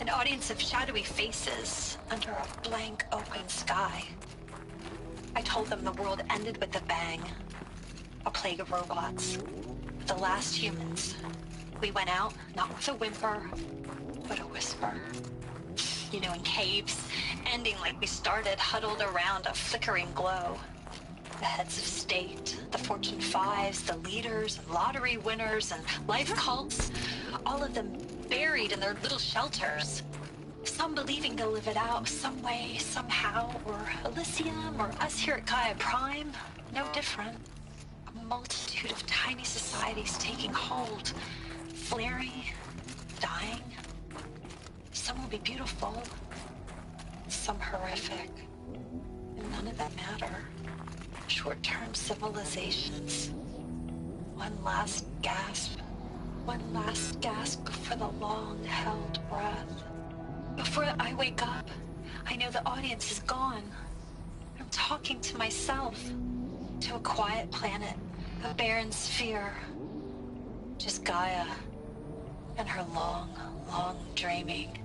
An audience of shadowy faces under a blank open sky. I told them the world ended with a bang. A plague of robots. The last humans. We went out, not with a whimper, but a whisper. You know, in caves, ending like we started, huddled around a flickering glow. The heads of state, the Fortune 5s, the leaders, and lottery winners, and life cults, all of them buried in their little shelters. Some believing they'll live it out some way, somehow, or Elysium, or us here at Gaia Prime, no different. A multitude of tiny societies taking hold, flaring, dying. Some will be beautiful, some horrific, and none of them matter. Short-term civilizations. One last gasp. One last gasp for the long-held breath. Before I wake up, I know the audience is gone. I'm talking to myself. To a quiet planet, a barren sphere. Just Gaia and her long, long dreaming.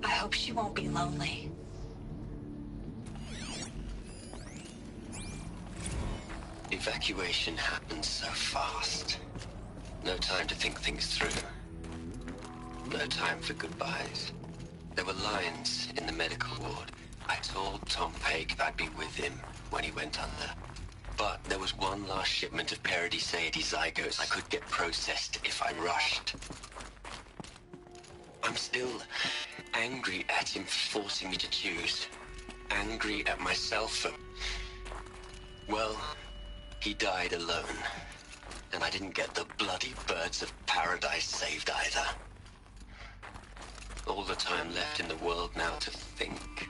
I hope she won't be lonely. Evacuation happened so fast. No time to think things through. No time for goodbyes. There were lines in the medical ward. I told Tom Paik I'd be with him when he went under. But there was one last shipment of Paradiseidae zygotes I could get processed if I rushed. I'm still angry at him for forcing me to choose. Angry at myself for... Well, he died alone. And I didn't get the bloody birds of paradise saved either. All the time left in the world now to think.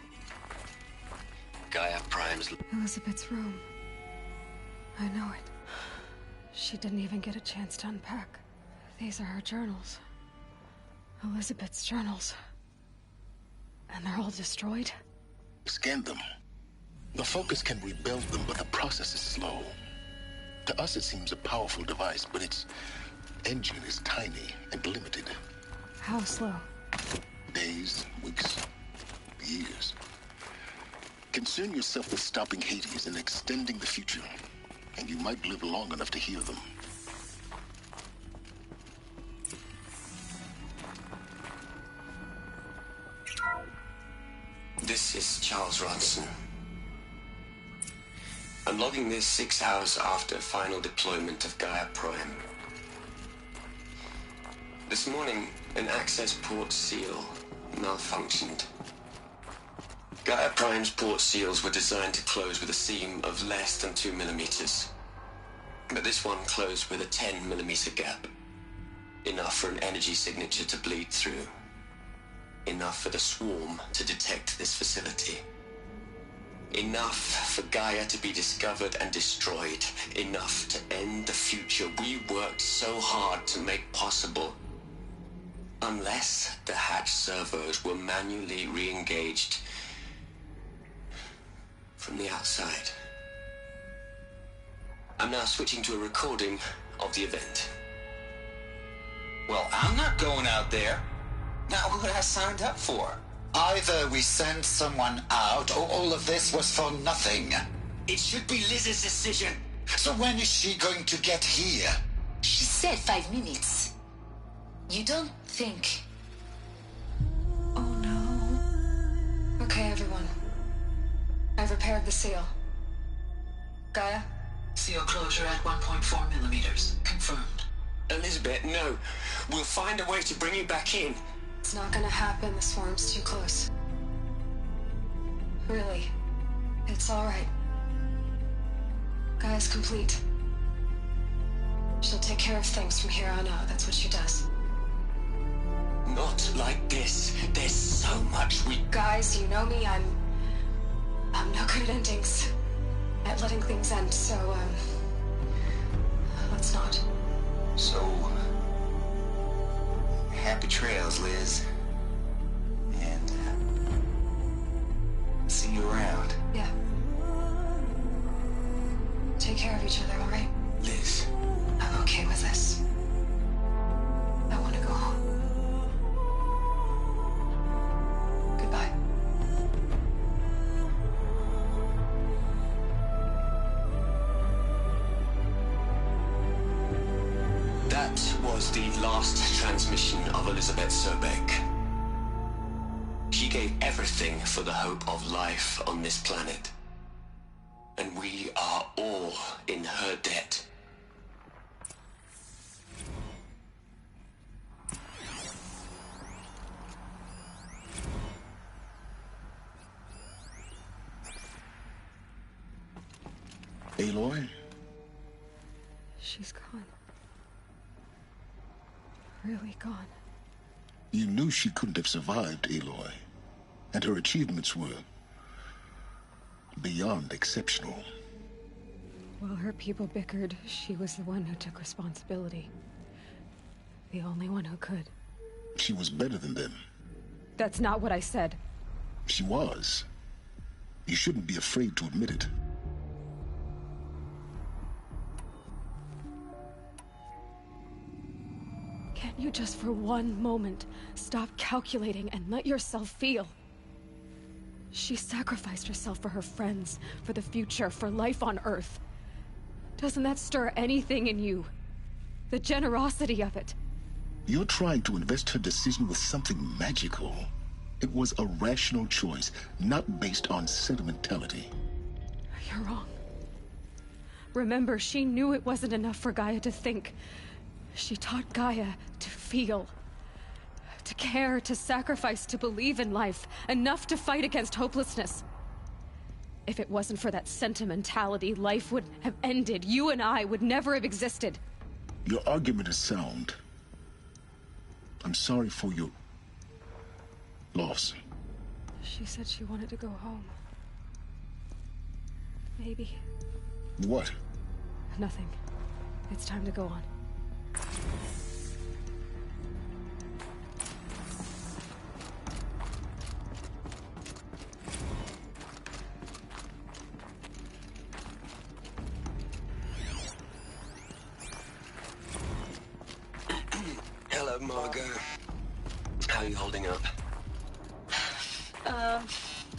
Gaia Prime's... Elizabeth's room. I know it. She didn't even get a chance to unpack. These are her journals. Elizabeth's journals. And they're all destroyed? Scan them. The Focus can rebuild them, but the process is slow. To us, it seems a powerful device, but its engine is tiny and limited. How slow? Days, weeks, years. Concern yourself with stopping Hades and extending the future, and you might live long enough to hear them. This is Charles Ronson. I'm logging this 6 hours after final deployment of Gaia Prime. This morning, an access port seal malfunctioned. Gaia Prime's port seals were designed to close with a seam of less than 2 millimeters. But this one closed with a 10 millimeter gap. Enough for an energy signature to bleed through. Enough for the swarm to detect this facility. Enough for Gaia to be discovered and destroyed. Enough to end the future we worked so hard to make possible. Unless the hatch servos were manually re-engaged from the outside. I'm now switching to a recording of the event. Well, I'm not going out there. Not what I signed up for. Either we send someone out, or all of this was for nothing. It should be Liz's decision. So when is she going to get here? She said 5 minutes. You don't think... Oh no. Okay, everyone. I've repaired the seal. Gaia? Seal closure at 1.4 millimeters. Confirmed. Elizabeth, no. We'll find a way to bring you back in. It's not gonna happen. The swarm's too close. Really. It's alright. Gaia's complete. She'll take care of things from here on out. That's what she does. Not like this. There's so much we... Guys, you know me. I'm no good at endings. At letting things end, so, let's not. So... happy trails, Liz. And, see you around. Yeah. Take care of each other, alright? Liz. I'm okay with this. I want to go home. Goodbye. That was the last transmission of Elizabeth Sobeck. She gave everything for the hope of life on this planet. And we are all in her debt. Aloy? She's gone. Really gone. You knew she couldn't have survived, Aloy. And her achievements were beyond exceptional. While her people bickered, she was the one who took responsibility. The only one who could. She was better than them. That's not what I said. She was. You shouldn't be afraid to admit it. Can't you just for one moment stop calculating and let yourself feel? She sacrificed herself for her friends, for the future, for life on Earth. Doesn't that stir anything in you? The generosity of it. You're trying to invest her decision with something magical. It was a rational choice, not based on sentimentality. You're wrong. Remember, she knew it wasn't enough for Gaia to think. She taught Gaia to feel. To care, to sacrifice, to believe in life. Enough to fight against hopelessness. If it wasn't for that sentimentality, life would have ended. You and I would never have existed. Your argument is sound. I'm sorry for your loss. She said she wanted to go home. Maybe. What? Nothing. It's time to go on. Hello, Margot. How are you holding up?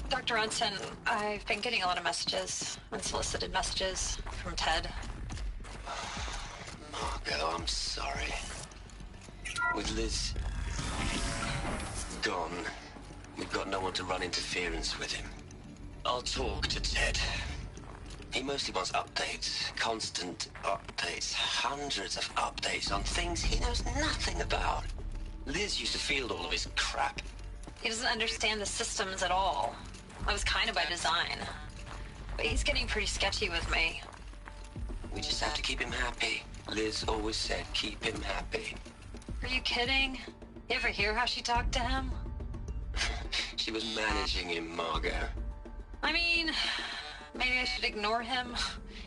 Dr. Ronson, I've been getting a lot of messages, unsolicited messages from Ted. Margot, I'm sorry. With Liz gone, we've got no one to run interference with him. I'll talk to Ted. He mostly wants updates, constant updates, hundreds of updates on things he knows nothing about. Liz used to field all of his crap. He doesn't understand the systems at all. That was kind of by design. But he's getting pretty sketchy with me. We just have to keep him happy. Liz always said keep him happy. Are you kidding? You ever hear how she talked to him? She was managing him, Margot. I mean, maybe I should ignore him.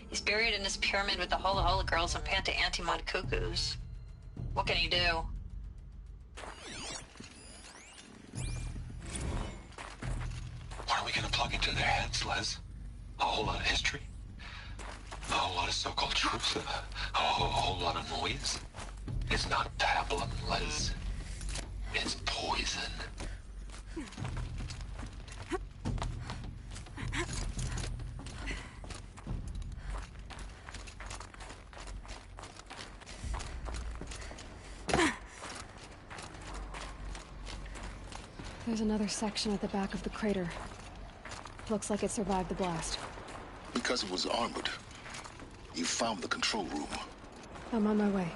He's buried in his pyramid with the Hola Hola girls and Panta Antimod cuckoos. What can he do? What are we gonna plug into their heads, Les? A whole lot of history? A whole lot of so-called truth? A whole lot of noise? It's not pablum, Les. It's poison. There's another section at the back of the crater. Looks like it survived the blast. Because it was armored. You found the control room. I'm on my way.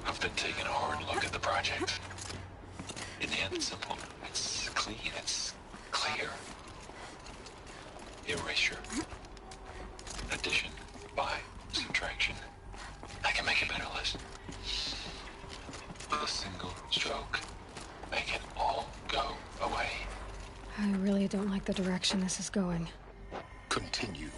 I've been taking a hard look at the project. In the end, it's simple. It's clean. It's clear. Erasure. Addition. By. Subtraction. I can make a better list. With a single stroke. Make it all go away. I really don't like the direction this is going. Continue.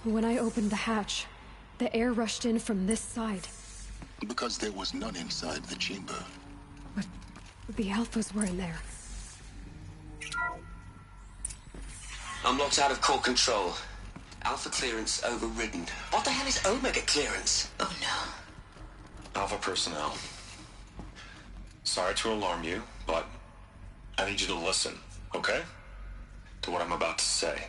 When I opened the hatch, the air rushed in from this side. Because there was none inside the chamber. But the Alphas were in there. I'm locked out of core control. Alpha clearance overridden. What the hell is Omega clearance? Oh no. Alpha personnel. Sorry to alarm you, but I need you to listen, okay? To what I'm about to say.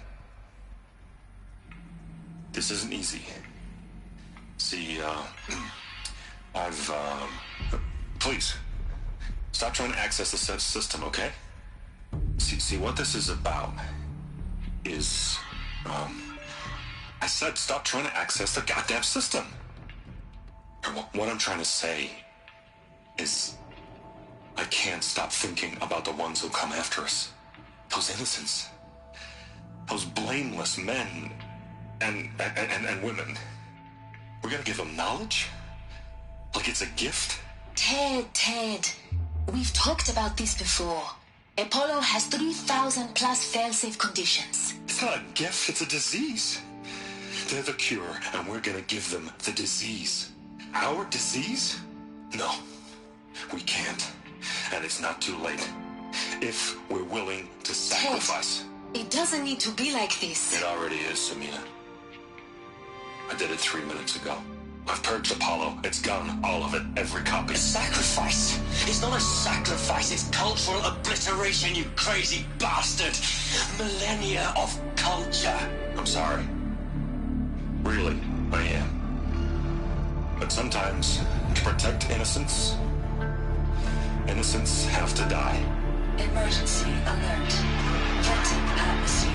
This isn't easy. See, please, stop trying to access the system, okay? See, what this is about is, I said stop trying to access the goddamn system. What I'm trying to say is, I can't stop thinking about the ones who come after us. Those innocents. Those blameless men and women. We're gonna give them knowledge? Like it's a gift? Ted. We've talked about this before. Apollo has 3,000 plus fail-safe conditions. It's not a gift, it's a disease. They're the cure, and we're gonna give them the disease. Our disease? No, we can't. And it's not too late. If we're willing to sacrifice. Ted, it doesn't need to be like this. It already is, Samina. I did it 3 minutes ago. I've purged Apollo. It's gone. All of it. Every copy. A sacrifice? It's not a sacrifice. It's cultural obliteration, you crazy bastard. Millennia of culture. I'm sorry. Really, I am. But sometimes, to protect innocence, innocents have to die. Emergency alert. Threatened atmosphere.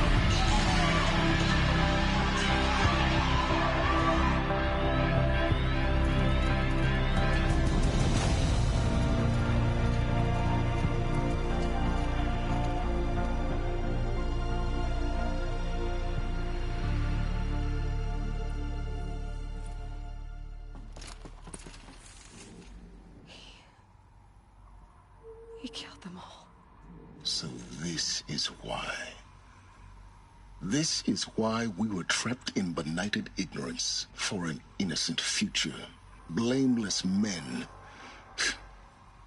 He killed them all. So this is why. This is why we were trapped in benighted ignorance for an innocent future. Blameless men.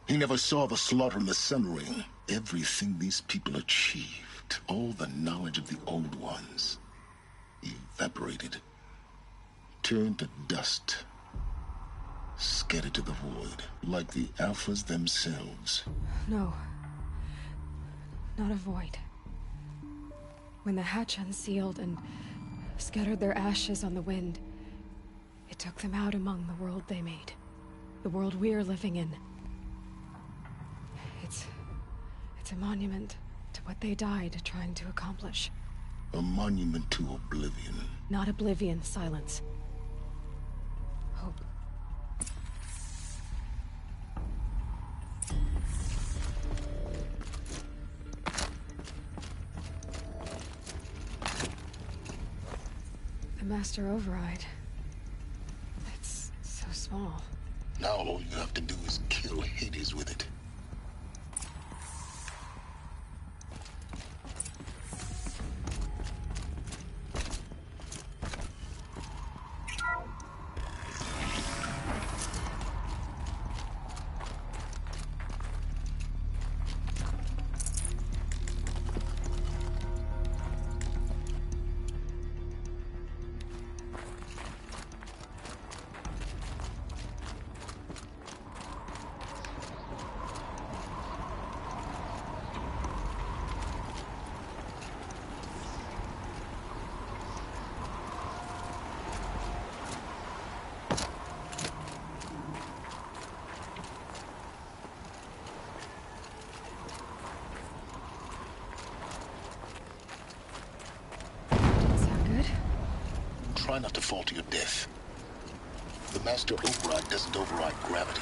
He never saw the slaughter in the Sun Ring. Everything these people achieved, all the knowledge of the old ones, evaporated, turned to dust, scattered to the void, like the Alphas themselves. No. Not a void. When the hatch unsealed and scattered their ashes on the wind, it took them out among the world they made. The world we're living in. It's a monument to what they died trying to accomplish. A monument to oblivion. Not oblivion, silence. Hope. The Master Override. It's so small. Now all you have to do is kill Hades with it. Try not to fall to your death. The Master Override doesn't override gravity.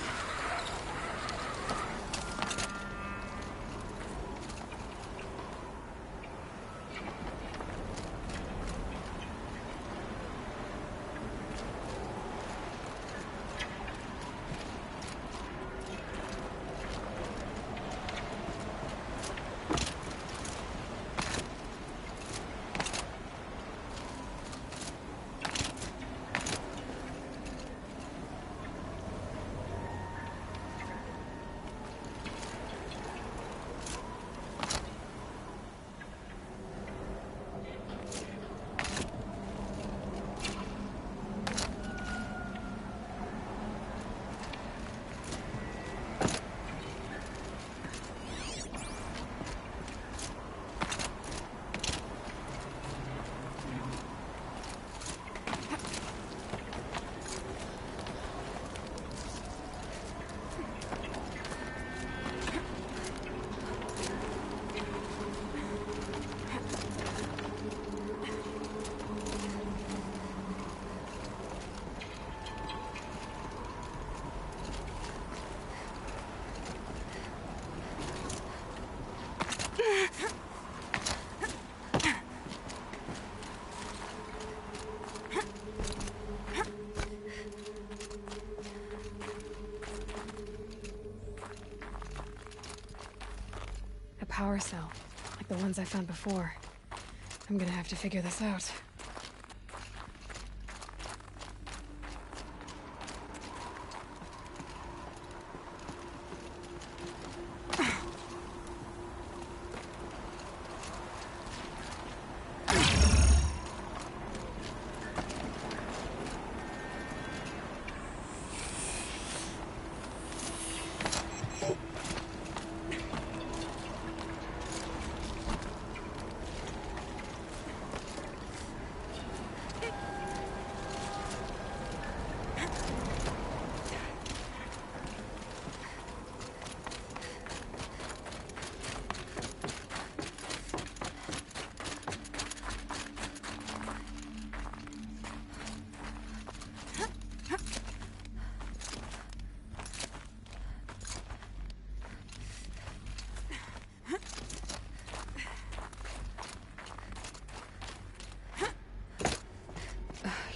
power cell, like the ones I found before. I'm gonna have to figure this out.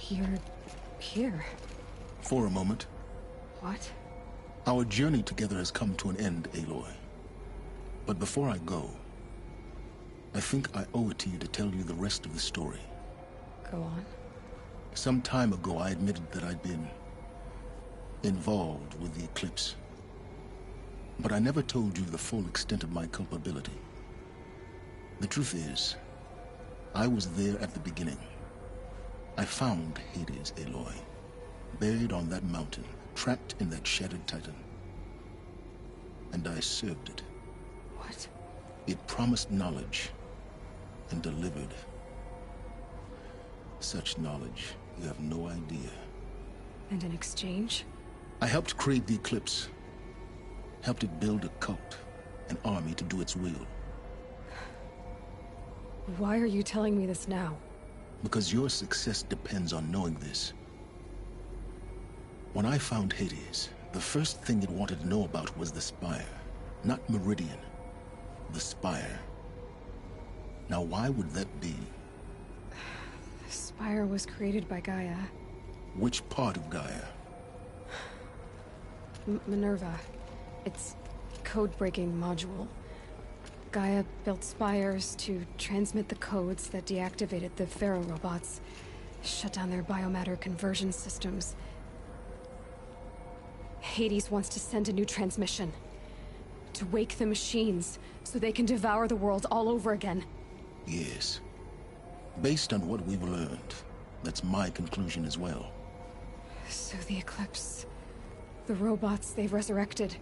You're here. For a moment. What? Our journey together has come to an end, Aloy. But before I go, I think I owe it to you to tell you the rest of the story. Go on. Some time ago, I admitted that I'd been involved with the Eclipse. But I never told you the full extent of my culpability. The truth is, I was there at the beginning. I found Hades, Aloy, buried on that mountain, trapped in that shattered titan. And I served it. What? It promised knowledge and delivered. Such knowledge, you have no idea. And in exchange? I helped create the Eclipse. Helped it build a cult, an army to do its will. Why are you telling me this now? Because your success depends on knowing this. When I found Hades, the first thing it wanted to know about was the Spire. Not Meridian. The Spire. Now why would that be? The Spire was created by Gaia. Which part of Gaia? Minerva. It's code-breaking module. Gaia built spires to transmit the codes that deactivated the Pharaoh robots, shut down their biomatter conversion systems. Hades wants to send a new transmission. To wake the machines, so they can devour the world all over again. Yes. Based on what we've learned, that's my conclusion as well. So the Eclipse... the robots they've resurrected...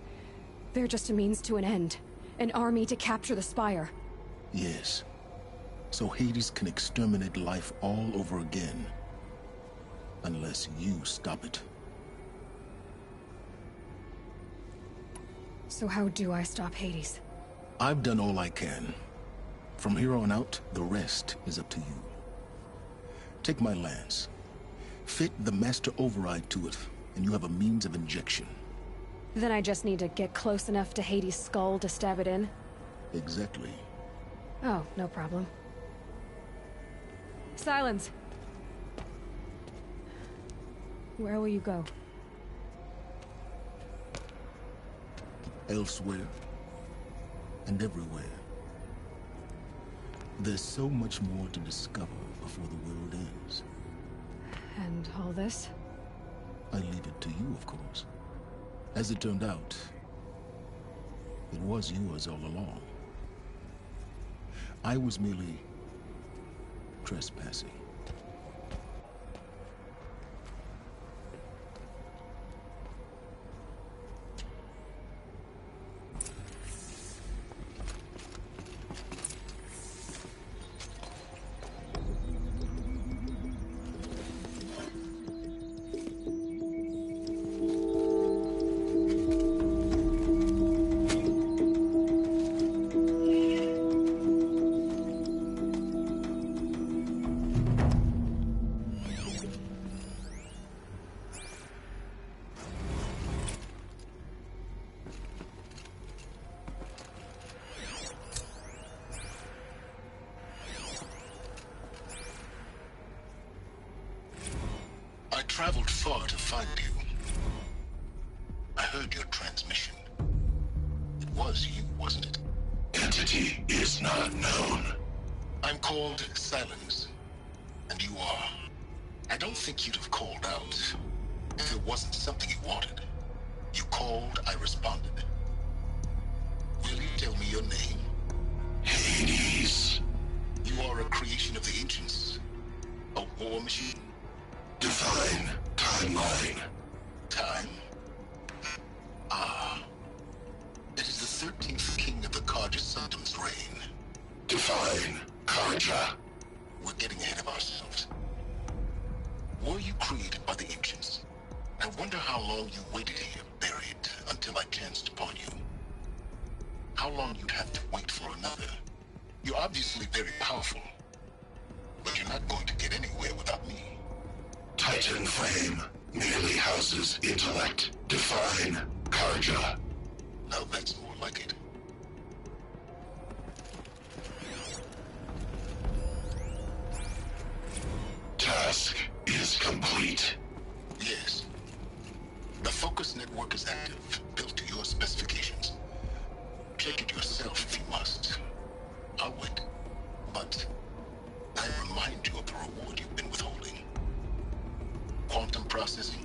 they're just a means to an end. An army to capture the Spire. Yes. So Hades can exterminate life all over again. Unless you stop it. So how do I stop Hades? I've done all I can. From here on out, the rest is up to you. Take my lance. Fit the Master Override to it, and you have a means of injection. Then I just need to get close enough to Hades' skull to stab it in? Exactly. Oh, no problem. Silence! Where will you go? Elsewhere. And everywhere. There's so much more to discover before the world ends. And all this? I leave it to you, of course. As it turned out, it was yours all along. I was merely trespassing. I traveled far to find you. I heard your transmission. It was you, wasn't it? identity is not known. I'm called Silence, and you are. I don't think you'd have called out if it wasn't something you wanted. You called, I responded. Will you tell me your name? Hades. You are a creation of the ancients. A war machine. Define timeline. Time? Ah. It is the 13th king of the Carja Sultan's reign. Define Carja. We're getting ahead of ourselves. Were you created by the ancients? I wonder how long you waited here, buried, until I chanced upon you. How long you'd have to wait for another. You're obviously very powerful, but you're not going to get anywhere without me. Titan Flame merely houses intellect. Define Carja. Now that's more like it. Task is complete. Yes. The Focus network is active, built to your specifications. Check it yourself if you must. I'll wait. But I remind you of the reward you've been withholding. Quantum processing.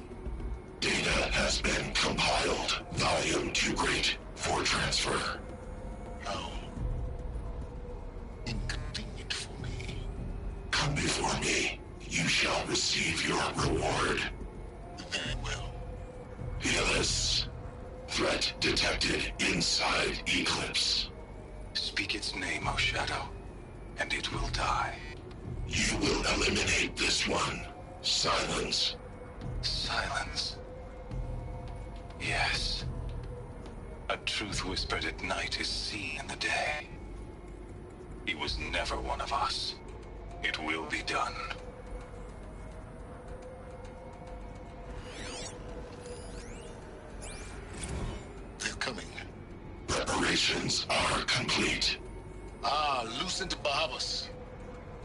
Data has been compiled. Volume too great for transfer. How inconvenient for me. Come before me. You shall receive your reward. Very well. Helis. Threat detected inside Eclipse. Speak its name, O Shadow, and it will die. You will eliminate this one. Silence. Silence. Yes. A truth whispered at night is seen in the day. He was never one of us. It will be done. They're coming. Preparations are complete. Ah, Lucent Bahavas.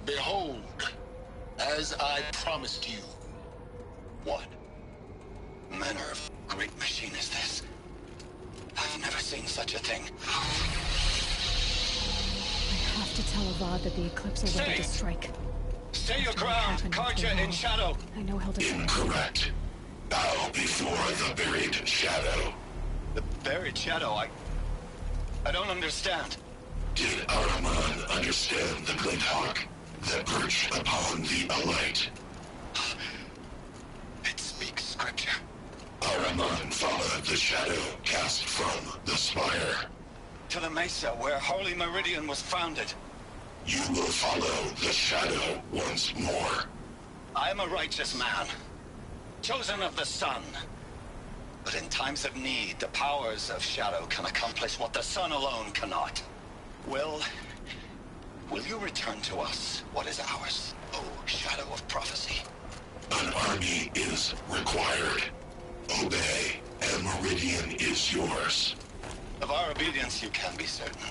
Behold, as I promised you. What manner of great machine is this? I've never seen such a thing. I have to tell Avad that the Eclipse are ready to strike. Stay your ground, Carja in Shadow. I know he'll defend. Incorrect. Bow before the buried shadow. The buried shadow, I don't understand. Did Araman understand the Glinthawk that perched upon the Alight? It speaks scripture. Araman followed the shadow cast from the spire. To the mesa where Holy Meridian was founded. You will follow the shadow once more. I am a righteous man, chosen of the sun. But in times of need, the powers of Shadow can accomplish what the sun alone cannot. Will you return to us what is ours, O Shadow of Prophecy? An army is required. Obey, and Meridian is yours. Of our obedience you can be certain.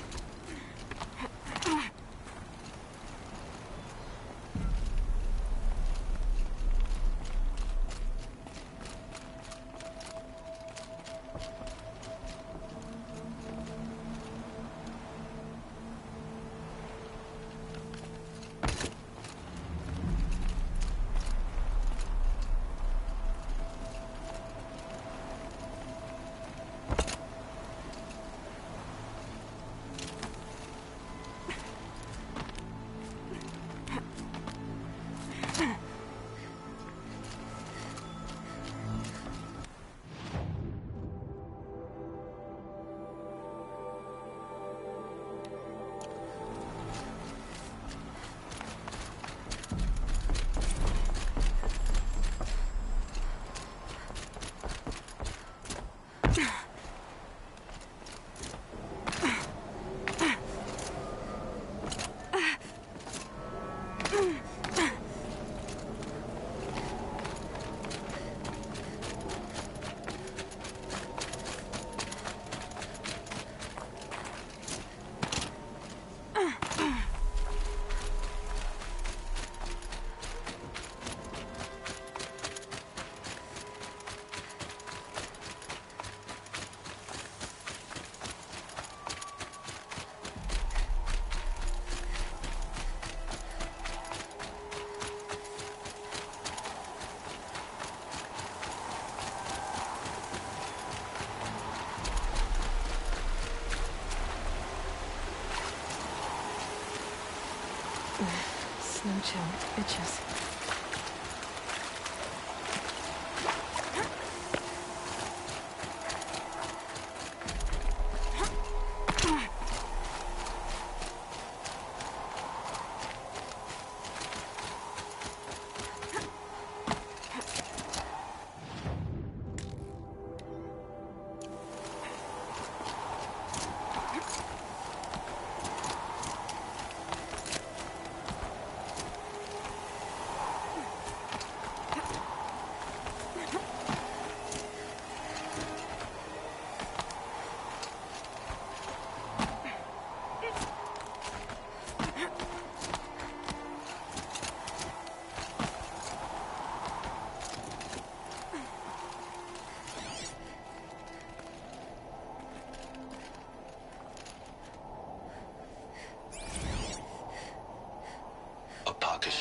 Snow chill. Itches.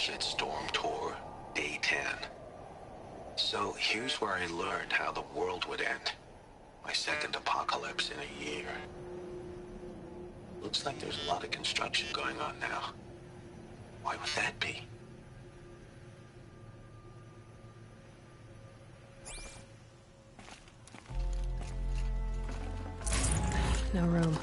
Shitstorm Tour, Day 10. So here's where I learned how the world would end. My second apocalypse in a year. Looks like there's a lot of construction going on now. Why would that be? No room.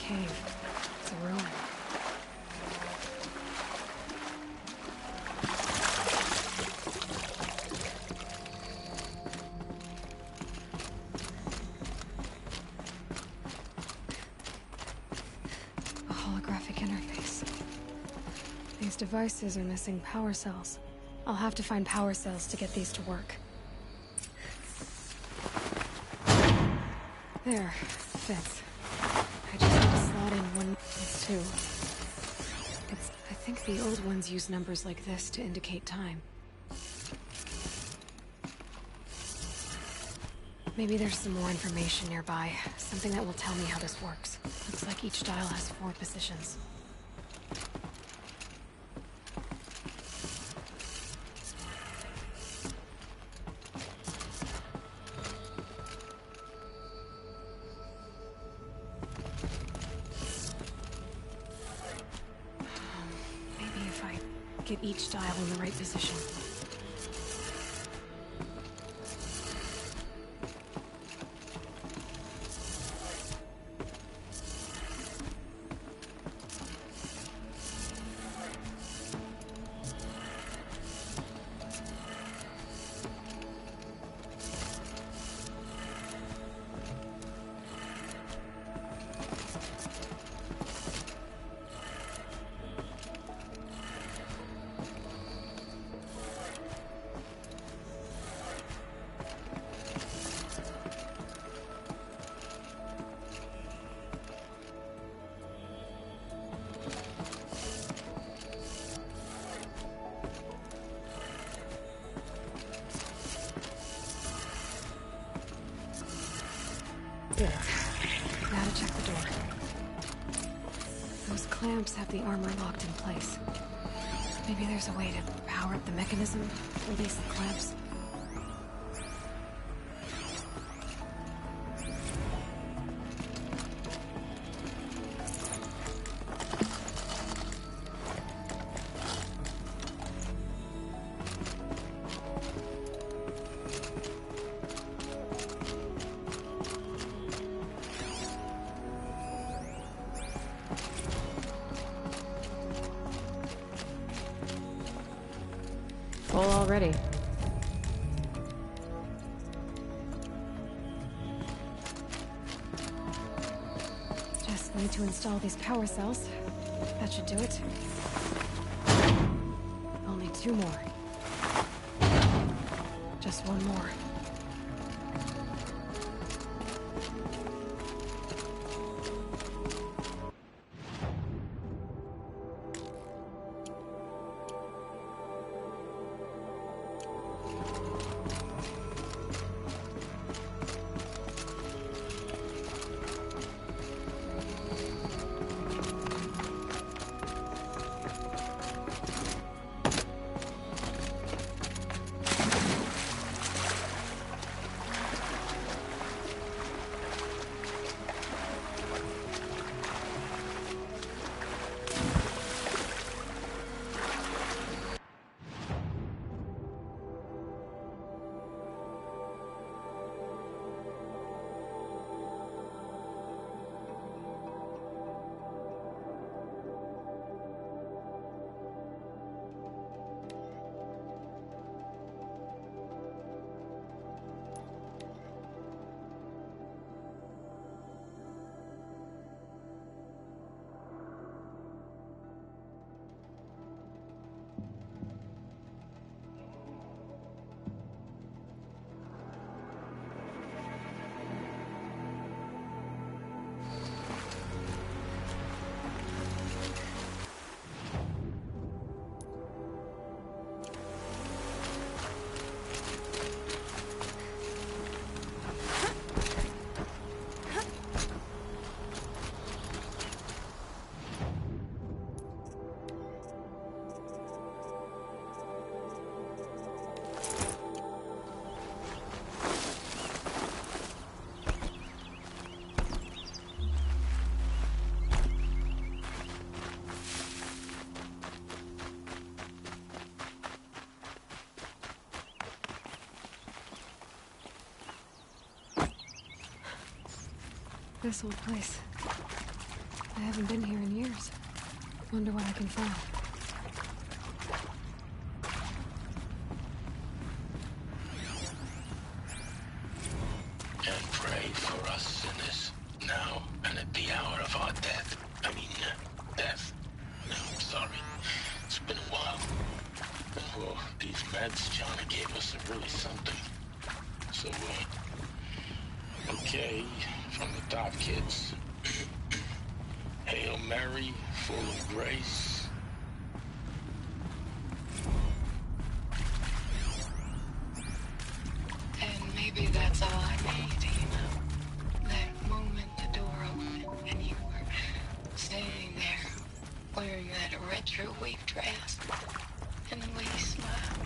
cave. It's a ruin. A holographic interface. These devices are missing power cells. I'll have to find power cells to get these to work. There. Fits. I just need to slot in one. It's two. I think the old ones use numbers like this to indicate time. Maybe there's some more information nearby. Something that will tell me how this works. Looks like each dial has 4 positions. Maybe if I get each dial in the right position. Good. Now to check the door. Those clamps have the armor locked in place. Maybe there's a way to power up the mechanism, release the clamps. Full already. Just need to install these power cells. That should do it. Only 2 more. Just 1 more. This old place. I haven't been here in years. Wonder what I can find. And pray for us sinners, now and at the hour of our death. Death. No, sorry. It's been a while. Oh, these meds Johnny gave us are really something. So, okay, from the top, kids. Hail Mary, full of grace. And maybe that's all I need, you know? That moment the door opened and you were standing there wearing that retro weave dress. And the way you smiled,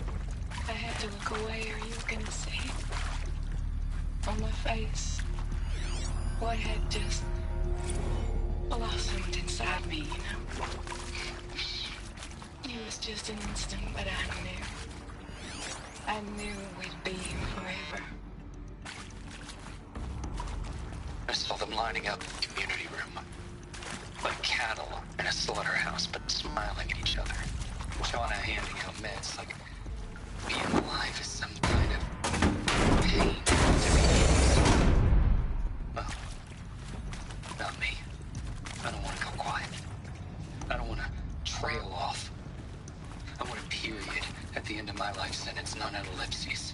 I had to look away or you were gonna see on my face what had just blossomed inside me, you know? It was just an instant, but I knew we'd be forever. I saw them lining up in the community room, like cattle in a slaughterhouse, but smiling at each other. Shauna handing out meds, like being alive is some kind of pain to be. Well, not me. I don't want to go quiet. I don't want to trail off. I want a period at the end of my life sentence, not an ellipses.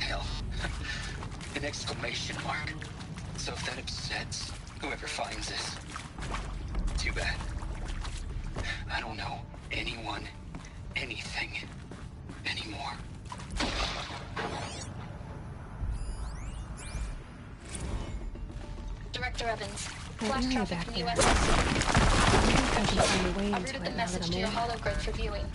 Hell, an exclamation mark. So if that upsets whoever finds this, too bad. I don't know anyone, anything, anymore. Director Evans, I flash can hear traffic back from the there. US. I can find a way I into routed it the now message that to I'm your aware. hologrid for viewing.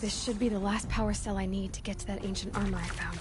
This should be the last power cell I need to get to that ancient armor I found.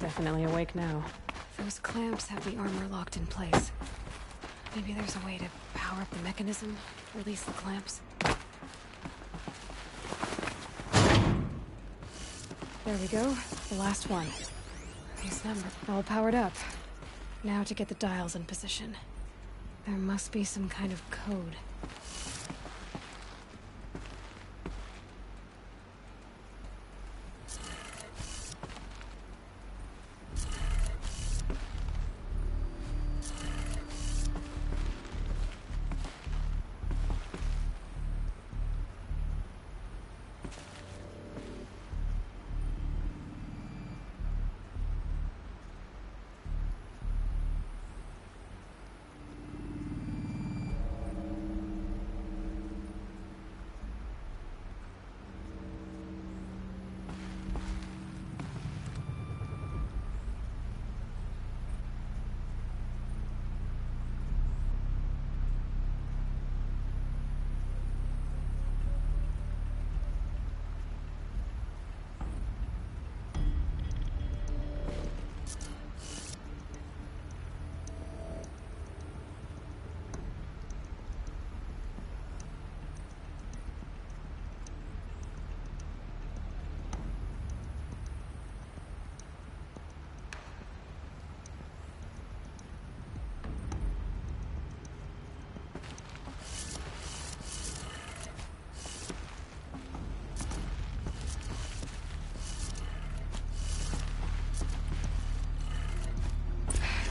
definitely awake now. Those clamps have the armor locked in place. Maybe there's a way to power up the mechanism, release the clamps. There we go, the last one. Nice number. All powered up. Now to get the dials in position. There must be some kind of code.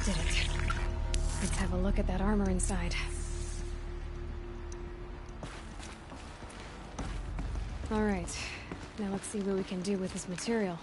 Did it. Let's have a look at that armor inside. All right. Now let's see what we can do with this material.